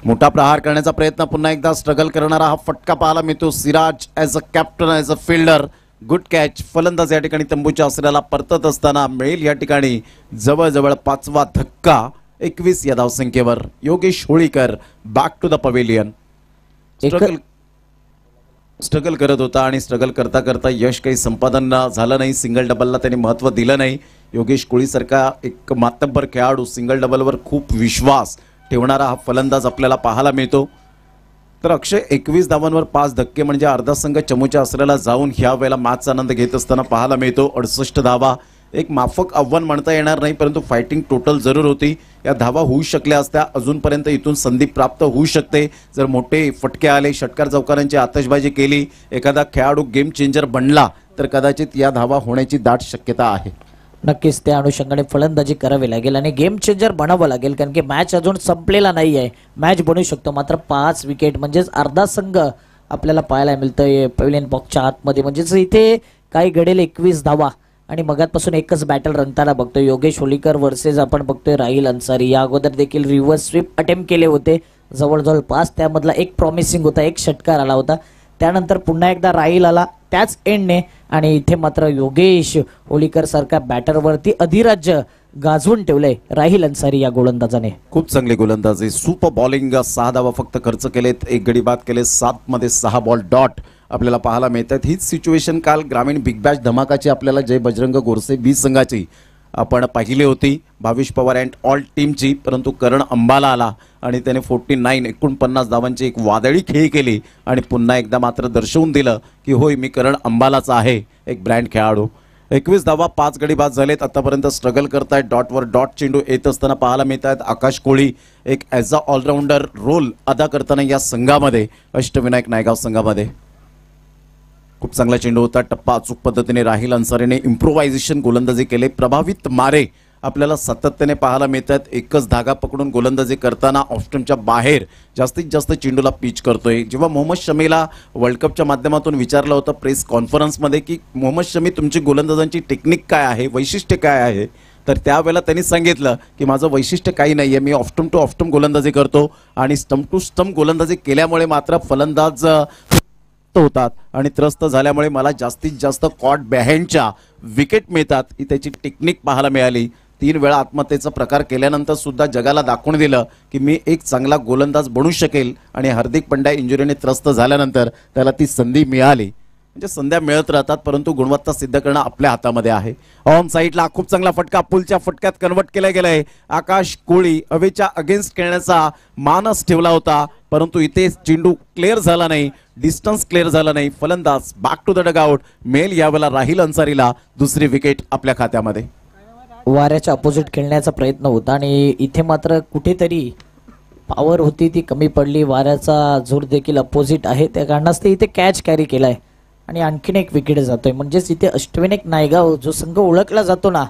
मोठा प्रहार करण्याचा प्रयत्न, पुन्हा एकदा स्ट्रगल करणारा हा फटका पाहायला मिळतो. Siraj as a captain, as a fielder, good catch. फलंदाज या ठिकाणी तंबूच्या आसऱ्याला परतत असताना मिळेल या ठिकाणी जवळजवळ 5वा धक्का. 21 या धावसंख्येवर Yogesh Holikar back to the pavilion. Struggle करत होता आणि स्ट्रगल करता करता यश काही संपादन झालं नाही. सिंगल डबलला त्यांनी महत्त्व दिलं नाही. योगेश कोळीसारखा एक मातब्बर खेळाडू, सिंगल डबलवर खूप विश्वास ठेवणारा हा फलंदाज आपल्याला पाहायला मिळतो. तर अक्षय 21 धावांवर 5 धक्के म्हणजे अर्धा संघ चमूच्या आसऱ्याला जाऊन ह्या वेळेला मॅचचा आनंद घेत असताना पाहायला मिळतो. 68 धावा एक माफक आव्हान म्हणता येणार नाही, परंतु फायटिंग टोटल जरूर होती. या धावा होऊ शकल्या असत्या. अजूनपर्यंत इथून संधी प्राप्त होऊ शकते जर मोठे फटके आले, षटकार चौकारांची आतषबाजी केली, एखादा खेळाडू गेम चेंजर बनला तर कदाचित या धावा होण्याची दाट शक्यता आहे. नक्कीच त्या अनुषंगाने फलंदाजी करावी लागेल आणि गेम चेंजर बनावं लागेल, कारण की मॅच अजून संपलेला नाही आहे. मॅच बनू शकतो. मात्र 5 विकेट म्हणजेच अर्धा संघ आपल्याला पाहायला मिळतोय पवेलियन बॉक्सच्या आतमध्ये. म्हणजेच इथे काही घडेल 21 धावा आणि मगातपासून एकच बॅटल रंगताना बघतोय. योगेश होळीकर वर्सेस आपण बघतोय राहिल अन्सारी. या अगोदर देखील रिव्हर्स स्वीप अटेम्प्ट केले होते जवळजवळ 5. त्यामधला एक प्रॉमिसिंग होता, एक षटकार आला होता. त्यानंतर पुन्हा एकदा राहिल आला त्याच एंडने आणि इथे मात्र योगेश होळीकर सारख्या बॅटरवरती अधिराज्य गाजवून ठेवलंय राहिल अन्सारी या गोलंदाजाने. खूप चांगली गोलंदाजी, सुपर बॉलिंग. 6 धावा फक्त खर्च केलेत, 1 गडी बाद केले. 7 मध्ये 6 बॉल डॉट आपल्याला पाहायला मिळतात. हीच सिच्युएशन काल ग्रामीण बिग बॅश धमाकाची आपल्याला जय बजरंग गोरसे 20 संघाची आपण पाहिली होती, भाविश पवार अँड ऑल टीमची. परंतु करण अंबाला आला आणि त्याने 49 धावांची एक वादळी खेळी केली आणि पुन्हा एकदा मात्र दर्शवून दिलं की होय मी करण अंबालाचा आहे, एक ब्रँड खेळाडू. 21 धावा, 5 गडी बाद झालेत. आतापर्यंत स्ट्रगल करतायत. डॉटवर डॉट चेंडू येत असताना पाहायला मिळत आहेत. आकाश कोळी एक ॲज अ ऑलराऊंडर रोल अदा करताना या संघामध्ये, अष्टविनायक नायगाव संघामध्ये. खूप चांगला चेंडू होता. टप्पा अचूक पद्धतीने राहिल अन्सारीने इम्प्रोव्हायझेशन गोलंदाजी केले. प्रभावित मारे आपल्याला सातत्याने पाहायला मिळतात. एकच धागा पकडून गोलंदाजी करताना ऑफस्टमच्या बाहेर जास्तीत जास्त चेंडूला पिच करतोय. जेव्हा मोहम्मद शमीला वर्ल्ड कपच्या माध्यमातून विचारलं होतं प्रेस कॉन्फरन्समध्ये की मोहम्मद शमी तुमची गोलंदाजांची टेक्निक काय आहे, वैशिष्ट्य काय आहे, तर त्यावेळेला त्यांनी सांगितलं की माझं वैशिष्ट्य काही नाही आहे, मी ऑफस्टम टू ऑफस्टम गोलंदाजी करतो आणि स्टंप टू स्टंप गोलंदाजी केल्यामुळे मात्र फलंदाज होतात आणि त्रस्त झाल्यामुळे मला जास्तीत जास्त कॉट बिहाइंडच्या विकेट मिळतात. ही त्याची टेक्निक पाहायला मिळाली. 3 वेळा आत्महत्येचा प्रकार केल्यानंतर सुद्धा जगाला दाखवून दिलं की मी एक चांगला गोलंदाज बनू शकेल. आणि हार्दिक पंड्या इंजुरीने त्रस्त झाल्यानंतर त्याला ती संधी मिळाली. म्हणजे संध्या मिळत राहतात, परंतु गुणवत्ता सिद्ध करणं आपल्या हातामध्ये आहे. ऑन साईडला खूप चांगला फटका पुलच्या फटक्यात कन्वर्ट केला गेलाय. आकाश कोळी हवेच्या अगेन्स्ट खेळण्याचा मानस ठेवला होता, परंतु इथे चेंडू क्लिअर झाला नाही, डिस्टन्स क्लिअर झाला नाही. फलंदाज बॅक टू द डगआउट. मेल यावेळेला राहिल अन्सारीला दुसरी विकेट आपल्या खात्यामध्ये. वाऱ्याच्या अपोजिट खेळण्याचा प्रयत्न होता आणि इथे मात्र कुठेतरी पॉवर होती ती कमी पडली. वाऱ्याचा जोर देखील अपोजिट आहे, त्या कारणास्तव इथे कॅच कॅरी केलाय आणि आणखीन एक विकेट जातोय. म्हणजेच इथे अष्टविनायक नायगाव जो संघ ओळखला जातो ना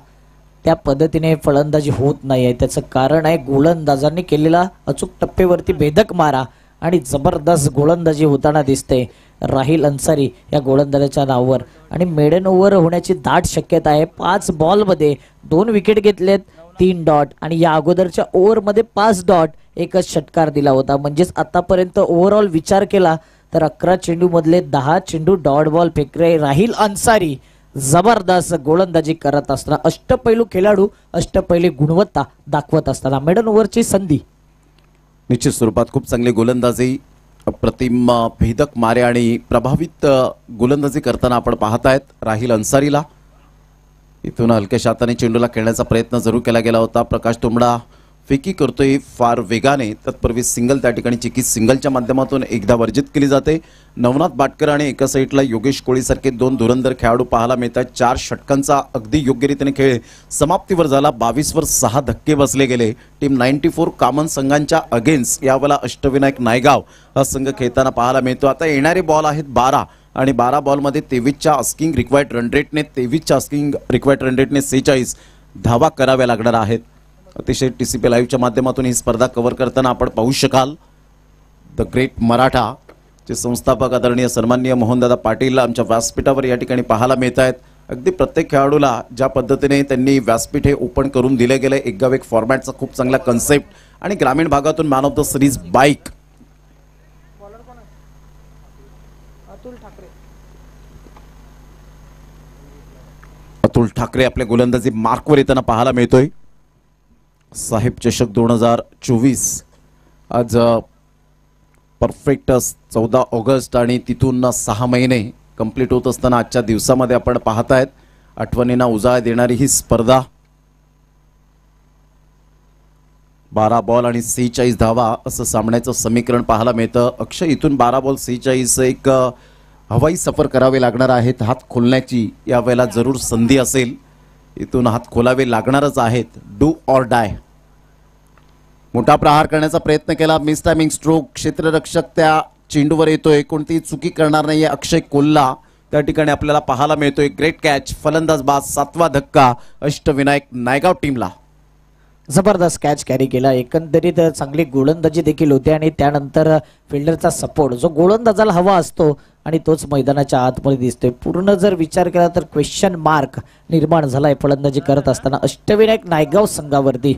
त्या पद्धतीने फलंदाजी होत नाही आहे. त्याचं कारण आहे गोलंदाजांनी केलेला अचूक टप्पेवरती भेदक मारा आणि जबरदस्त गोलंदाजी होताना दिसते राहिल अन्सारी या गोलंदाजाच्या नावावर. आणि मेडन ओव्हर होण्याची दाट शक्यता आहे. 5 बॉलमध्ये 2 विकेट घेतलेत, 3 डॉट आणि या अगोदरच्या ओव्हरमध्ये 5 डॉट, एकच षटकार दिला होता. म्हणजेच आतापर्यंत ओव्हरऑल विचार केला तर 11 चेंडू मधले 10 चेंडू डॉट बॉल फेकले राहिल अन्सारी जबरदस्त गोलंदाजी करत असताना अष्टपैलू खेळाडू अष्टपैलू गुणवत्ता दाखवत असताना मेडन ओव्हरची संधी. निश्चित स्वरूपात खूप चांगली गोलंदाजी, अप्रतिम भेदक मारे आणि प्रभावित गोलंदाजी करताना आपण पाहतायत राहिल अन्सारीला. इथून हलक्याशा हाताने चेंडूला खेळण्याचा प्रयत्न जरूर केला गेला होता. प्रकाश तुंबडा फेकी करतोय फार वेगाने, तत्पूर्वी सिंगल त्या ठिकाणी चिकी सिंगलच्या माध्यमातून एकदा वर्जित केली जाते. नवनाथ बाटकर आणि एका साईडला योगेश कोळीसारखे दोन धुरंधर खेळाडू पाहायला मिळतात. 4 षटकांचा अगदी योग्यरीतीने खेळ समाप्तीवर झाला. 22वर 6 धक्के बसले गेले. टीम 94 कामन संघांच्या अगेन्स्ट यावेळेला अष्टविनायक नायगाव हा संघ खेळताना पाहायला मिळतो. आता येणारे बॉल आहेत 12 आणि 12 बॉलमध्ये 23च्या आस्किंग रिक्वायर्ड रन रेटने 23च्या आस्किंग रिक्वायर्ड रन रेटने 46 धावा कराव्या लागणार आहेत. अतिशय TCP लाईव्हच्या माध्यमातून ही स्पर्धा कव्हर करताना आपण पाहू शकाल. द ग्रेट मराठा चे संस्थापक आदरणीय सन्माननीय मोहनदादा पाटील आमच्या व्यासपीठावर या ठिकाणी पाहायला मिळत आहेत. अगदी प्रत्येक खेळाडूला ज्या पद्धतीने त्यांनी व्यासपीठ हे ओपन करून दिले गेले, एक गाव एक फॉर्मॅटचा खूप चांगला कन्सेप्ट आणि ग्रामीण भागातून man of the series bike. Atul Thackeray आपल्या गोलंदाजी मार्कवर येताना पाहायला मिळतोय. साहेब चषक 2024 आज परफेक्ट 14 ऑगस्ट आणि तिथून 6 महिने कंप्लीट होत असताना आजच्या दिवसामध्ये आपण पाहतायत आठवणींना उजाळा देणारी ही स्पर्धा. 12 बॉल आणि 46 धावा असं सामन्याचं समीकरण पाहायला मिळतं. अक्षय इथून 12 बॉल 46 एक हवाई सफर करावे लागणार आहेत. हात खोलण्याची यावेळेला जरूर संधी असेल. इथून हात खोलावे लागणारच आहेत. Do or die. मोठा प्रहार करण्याचा प्रयत्न केला. Miss timing stroke. क्षेत्ररक्षक त्या चेंडूवर येतोय. कोणतीही चुकी करणार नाहीये अक्षय कोल्हा त्या ठिकाणी आपल्याला पाहायला मिळतोय. Great catch. फलंदाज बाद. 7वा धक्का अष्टविनायक नायगाव टीमला. जबरदस्त कॅच कॅरी केला. एकंदरीत चांगली गोलंदाजी देखील होती आणि त्यानंतर फिल्डरचा सपोर्ट जो गोलंदाजाला हवा असतो आणि तोच मैदानाच्या आतमध्ये दिसतोय. पूर्ण जर विचार केला तर क्वेश्चन मार्क निर्माण झालाय फलंदाजी करत असताना अष्टविनायक नायगाव संघावरती.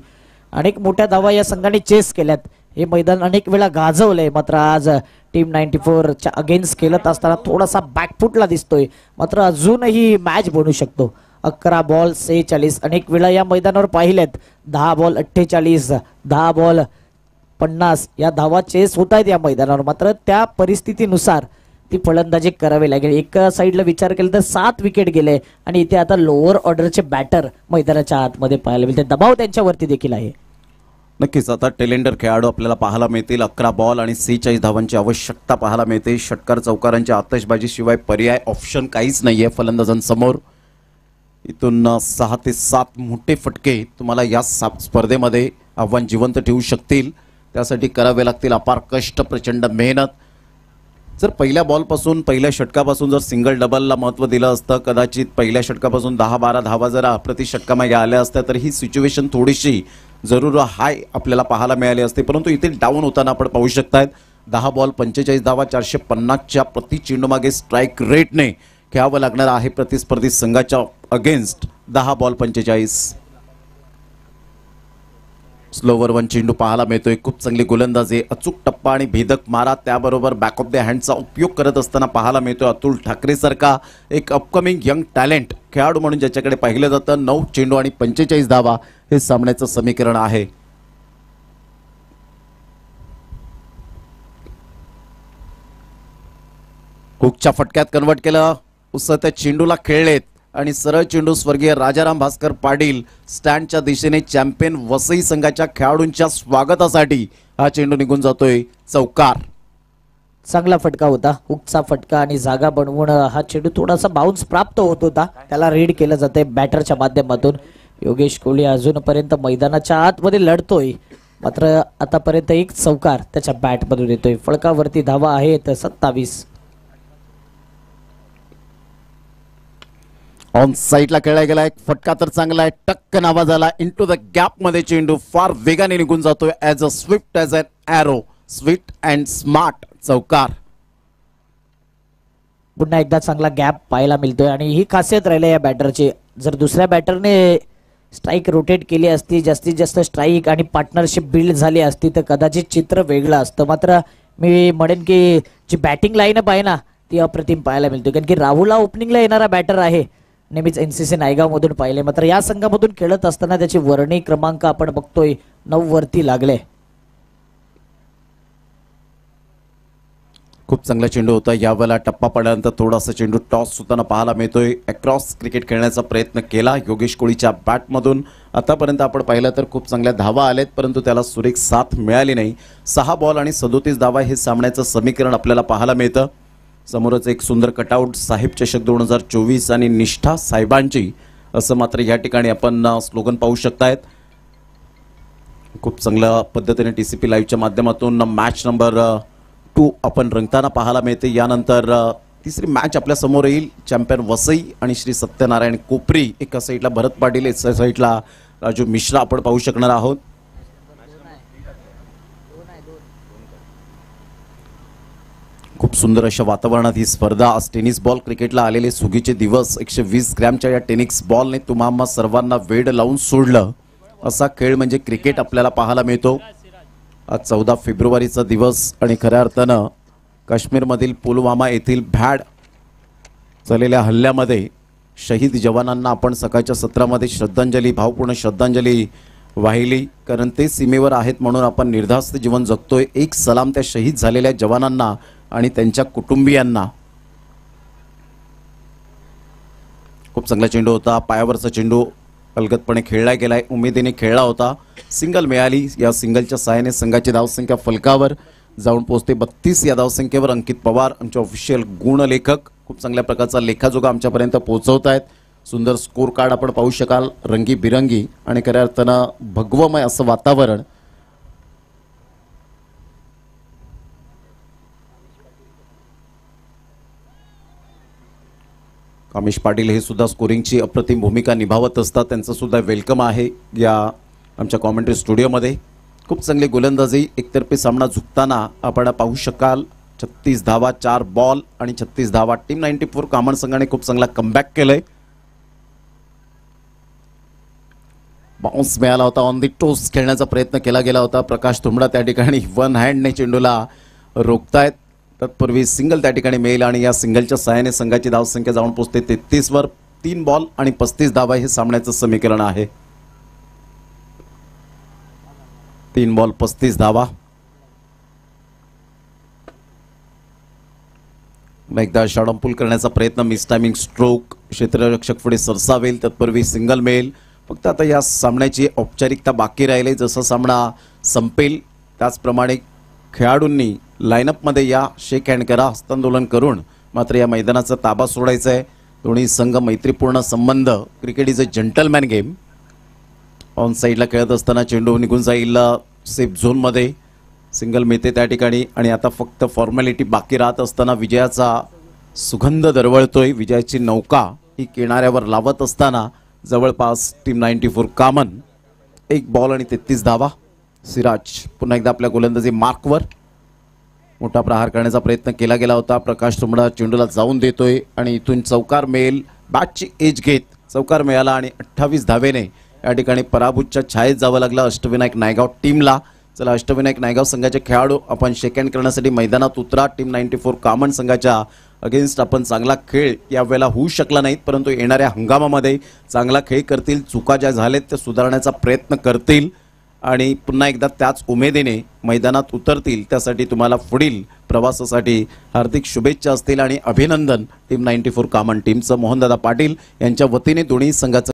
अनेक मोठ्या धावा या संघाने चेस केल्यात. हे मैदान अनेक वेळा गाजवलंय. मात्र आज टीम 94च्या अगेन्स्ट खेळत असताना थोडासा बॅकफुटला दिसतोय. मात्र अजूनही मॅच बनू शकतो. 11 बॉल 46 अनेक वेळा या मैदानावर पाहिलेत. 10 बॉल 48 10 बॉल 50 या धावा चेस होत आहेत या मैदानावर. मात्र त्या परिस्थितीनुसार ती फलंदाजी करावी लागेल. एका साईडला विचार केला तर 7 विकेट गेले आणि इथे आता लोअर ऑर्डरचे बॅटर मैदानाच्या आतमध्ये पाहायला मिळते. दबाव त्यांच्यावरती देखील आहे. नक्कीच आता टेलेंडर खेळाडू आपल्याला पाहायला मिळतील. 11 बॉल आणि 46 धावांची आवश्यकता पाहायला मिळते. षटकार चौकारांच्या आतषबाजीशिवाय पर्याय ऑप्शन काहीच नाहीये फलंदाजांसमोर. इथून 6 ते 7 मोठे फटके तुम्हाला या स्पर्धेमध्ये आव्हान जिवंत ठेवू शकतील. त्यासाठी करावे लागतील अपार कष्ट, प्रचंड मेहनत. जर पहिल्या बॉलपासून पहिल्या षटकापासून जर सिंगल डबलला महत्त्व दिलं असतं, कदाचित पहिल्या षटकापासून 10-12 धावा जर प्रति षटकामागे आल्या असत्या तर ही सिच्युएशन थोडीशी जरूर हाय आपल्याला पाहायला मिळाली असते. परंतु इथे डाऊन होताना आपण पाहू शकतायत 10 बॉल 45 धावा 450च्या प्रति चेंडूमागे स्ट्राईक रेटने खेळावं लागणार आहे प्रतिस्पर्धी संघाच्या अगेन्स्ट. 10 बॉल 45. स्लोवर 1 चेंडू पाहायला मिळतोय. खूप चांगली गोलंदाजी, अचूक टप्पा आणि भेदक मारा, त्याबरोबर बॅक ऑफ द हँडचा उपयोग करत असताना पाहायला मिळतोय अतुल ठाकरे सारखा एक अपकमिंग यंग टॅलेंट खेळाडू म्हणून ज्याच्याकडे पाहिलं जातं. 9 चेंडू आणि 45 धावा हे सामन्याचं समीकरण आहे. हुकच्या फटक्यात कन्वर्ट केलं. उसळत्या चेंडूला खेळलेत आणि सरळ चेंडू स्वर्गीय राजाराम भास्कर पाटील स्टँडच्या दिशेने चॅम्पियन वसई संघाच्या खेळाडूंच्या स्वागतासाठी हा चेंडू निघून जातोय चौकार. चांगला फटका होता. हुकचा फटका आणि जागा बनवून हा चेंडू थोडासा बाउन्स प्राप्त होत होता. त्याला रीड केलं जाते बॅटरच्या माध्यमातून. योगेश कोहली अजूनपर्यंत मैदानाच्या आतमध्ये लढतोय. मात्र आतापर्यंत एक चौकार त्याच्या बॅटमधून येतोय. फळकावरती धावा आहेत 27. ऑन साईडला खेळला गेला. एक फटका तर चांगला आहे. टक्कन आवाज आला. इंटू द गॅप मध्ये चेंडू फार वेगाने निघून जातोय. As a swift as an arrow. Sweet and smart चौकार. पुन्हा एकदा चांगला गॅप पाहायला मिळतोय आणि ही खासियत राहिली या बॅटरची. जर दुसऱ्या बॅटरने स्ट्राईक रोटेट केली असती, जास्तीत जास्त स्ट्राईक आणि पार्टनरशिप बिल्ड झाली असती तर कदाचित चित्र वेगळं असतं. मात्र मी म्हणेन की जी बॅटिंग लाईनअप आहे ना ती अप्रतिम पाहायला मिळते. कारण की राहुलला ओपनिंगला येणारा बॅटर आहे नेहमीच NCC नायगाव मधून पाहिले, मात्र या संघामधून खेळत असताना त्याची वर्णी क्रमांक आपण बघतोय 9 वरती लागले. खूप चांगला चेंडू होता. यावेळेला टप्पा पडल्यानंतर थोडासा चेंडू टॉस होताना पाहायला मिळतोय. अक्रॉस क्रिकेट खेळण्याचा प्रयत्न केला योगेश कोळीच्या बॅटमधून. आतापर्यंत आपण पाहिलं तर खूप चांगल्या धावा आलेत, परंतु त्याला सुरेख साथ मिळाली नाही. 6 बॉल आणि 37 धावा हे सामन्याचं समीकरण आपल्याला पाहायला मिळतं. समोरच एक सुंदर कटआउट साहेब चषक 2024 आणि निष्ठा साहेबांची असं मात्र या ठिकाणी आपण स्लोगन पाहू शकतायत. खूप चांगल्या पद्धतीने TCP लाईव्हच्या माध्यमातून मॅच नंबर 2 आपण रंगताना पाहायला मिळते. यानंतर तिसरी मॅच आपल्या समोर येईल. चॅम्पियन वसई आणि श्री सत्यनारायण कोपरी एका साईडला, भरत पाटील एका साईडला राजू मिश्रा आपण पाहू शकणार आहोत. खूप सुंदर अशा वातावरणात ही स्पर्धा. आज टेनिस बॉल क्रिकेटला आलेले सुगीचे दिवस. 120 ग्रॅमच्या या टेनिस बॉलने तुम्हा सर्वांना वेड लावून सोडलं. असा खेळ म्हणजे क्रिकेट आपल्याला पाहायला मिळतो. आज 14 फेब्रुवारीचा दिवस आणि खऱ्या अर्थानं काश्मीरमधील पुलवामा येथील भ्याड झालेल्या हल्ल्यामध्ये शहीद जवानांना आपण सकाळच्या सत्रामध्ये श्रद्धांजली, भावपूर्ण श्रद्धांजली वाहिली. कारण ते सीमेवर आहेत म्हणून आपण निर्धास्त जीवन जगतोय. एक सलाम त्या शहीद झालेल्या जवानांना आणि त्यांच्या कुटुंबियांना. खूप चांगला चेंडू होता. पायावरचा चेंडू अलगदपणे खेळला गेलाय. उमेदीने खेळला होता. सिंगल मिळाली. या सिंगलच्या सहाय्याने संघाची धावसंख्या फलकावर जाऊन पोहोचते 32. या धावसंख्येवर अंकित पवार आमचे ऑफिशियल गुणलेखक खूप चांगल्या प्रकारचा लेखाजोगा आमच्यापर्यंत पोहोचवत आहेत. सुंदर स्कोर कार्ड आपण पाहू शकाल. रंगीबिरंगी आणि खऱ्या अर्थानं भगवमय असं वातावरण. कामेश पाटील हे सुद्धा स्कोरिंगची अप्रतिम भूमिका निभावत असतात. त्यांचं सुद्धा वेलकम आहे या आमच्या कॉमेंट्री स्टुडिओमध्ये. खूप चांगली गोलंदाजी. एकतर्फी सामना झुकताना आपण पाहू शकाल. 36 धावा, 4 बॉल आणि 36 धावा. टीम 94 कामन संघाने खूप चांगला कमबॅक केलंय. बाउन्स मिळाला होता. ऑन दी टोस खेळण्याचा प्रयत्न केला गेला होता. प्रकाश तुंबडा त्या ठिकाणी वन हँडने चेंडूला रोखतायत. तत्पूर्वी सिंगल त्या ठिकाणी मिळेल आणि या सिंगलच्या सहाय्याने संघाची धावसंख्या जाऊन पोहोचते 33 वर. 3 बॉल आणि 35 धावा हे सामन्याचं समीकरण आहे. 3 बॉल 35 धावा. एकदा शॉटपुल करण्याचा प्रयत्न. Miss timing stroke. क्षेत्ररक्षक पुढे सरसावेल. तत्पूर्वी सिंगल मिळेल. फक्त आता या सामन्याची औपचारिकता बाकी राहिले. जसा सामना संपेल त्याचप्रमाणे खेळाडूंनी लाईनअपमध्ये या, शेक हँड करा, हस्तांदोलन करून मात्र या मैदानाचा ताबा सोडायचा आहे. दोन्ही संघ मैत्रीपूर्ण संबंध. Cricket is a gentleman game. On साईडला खेळत असताना चेंडू निघून जाईल सेफ झोनमध्ये. सिंगल मिळते त्या ठिकाणी आणि आता फक्त फॉर्मॅलिटी बाकी राहत असताना विजयाचा सुगंध दरवळतोय. विजयाची नौका ही किनाऱ्यावर लावत असताना जवळपास टीम 94 कामन 1 बॉल आणि 33 धावा. सिराज पुन्हा एकदा आपल्या गोलंदाजी मार्कवर. मोठा प्रहार करण्याचा प्रयत्न केला गेला होता. प्रकाश तुंबडा चेंडूला जाऊन देतोय आणि इथून चौकार मिळेल. बॅटची एज घेत चौकार मिळाला आणि 28 धावेने या ठिकाणी पराभूतच्या छायेत जावं लागलं अष्टविनायक नायगाव टीमला. चला, अष्टविनायक नायगाव संघाचे खेळाडू आपण शेक हँड करण्यासाठी मैदानात उतरा. टीम 94 कामन संघाच्या अगेन्स्ट आपण चांगला खेळ यावेळेला होऊ शकला नाहीत, परंतु येणाऱ्या हंगामामध्ये चांगला खेळ करतील. चुका ज्या झालेत त्या सुधारण्याचा प्रयत्न करतील आणि पुन्हा एकदा त्याच उमेदीने मैदानात उतरतील. त्यासाठी तुम्हाला पुढील प्रवासासाठी हार्दिक शुभेच्छा असतील आणि अभिनंदन टीम 94 कामन टीमचं. मोहनदादा पाटील यांच्या वतीने दोन्ही संघाचं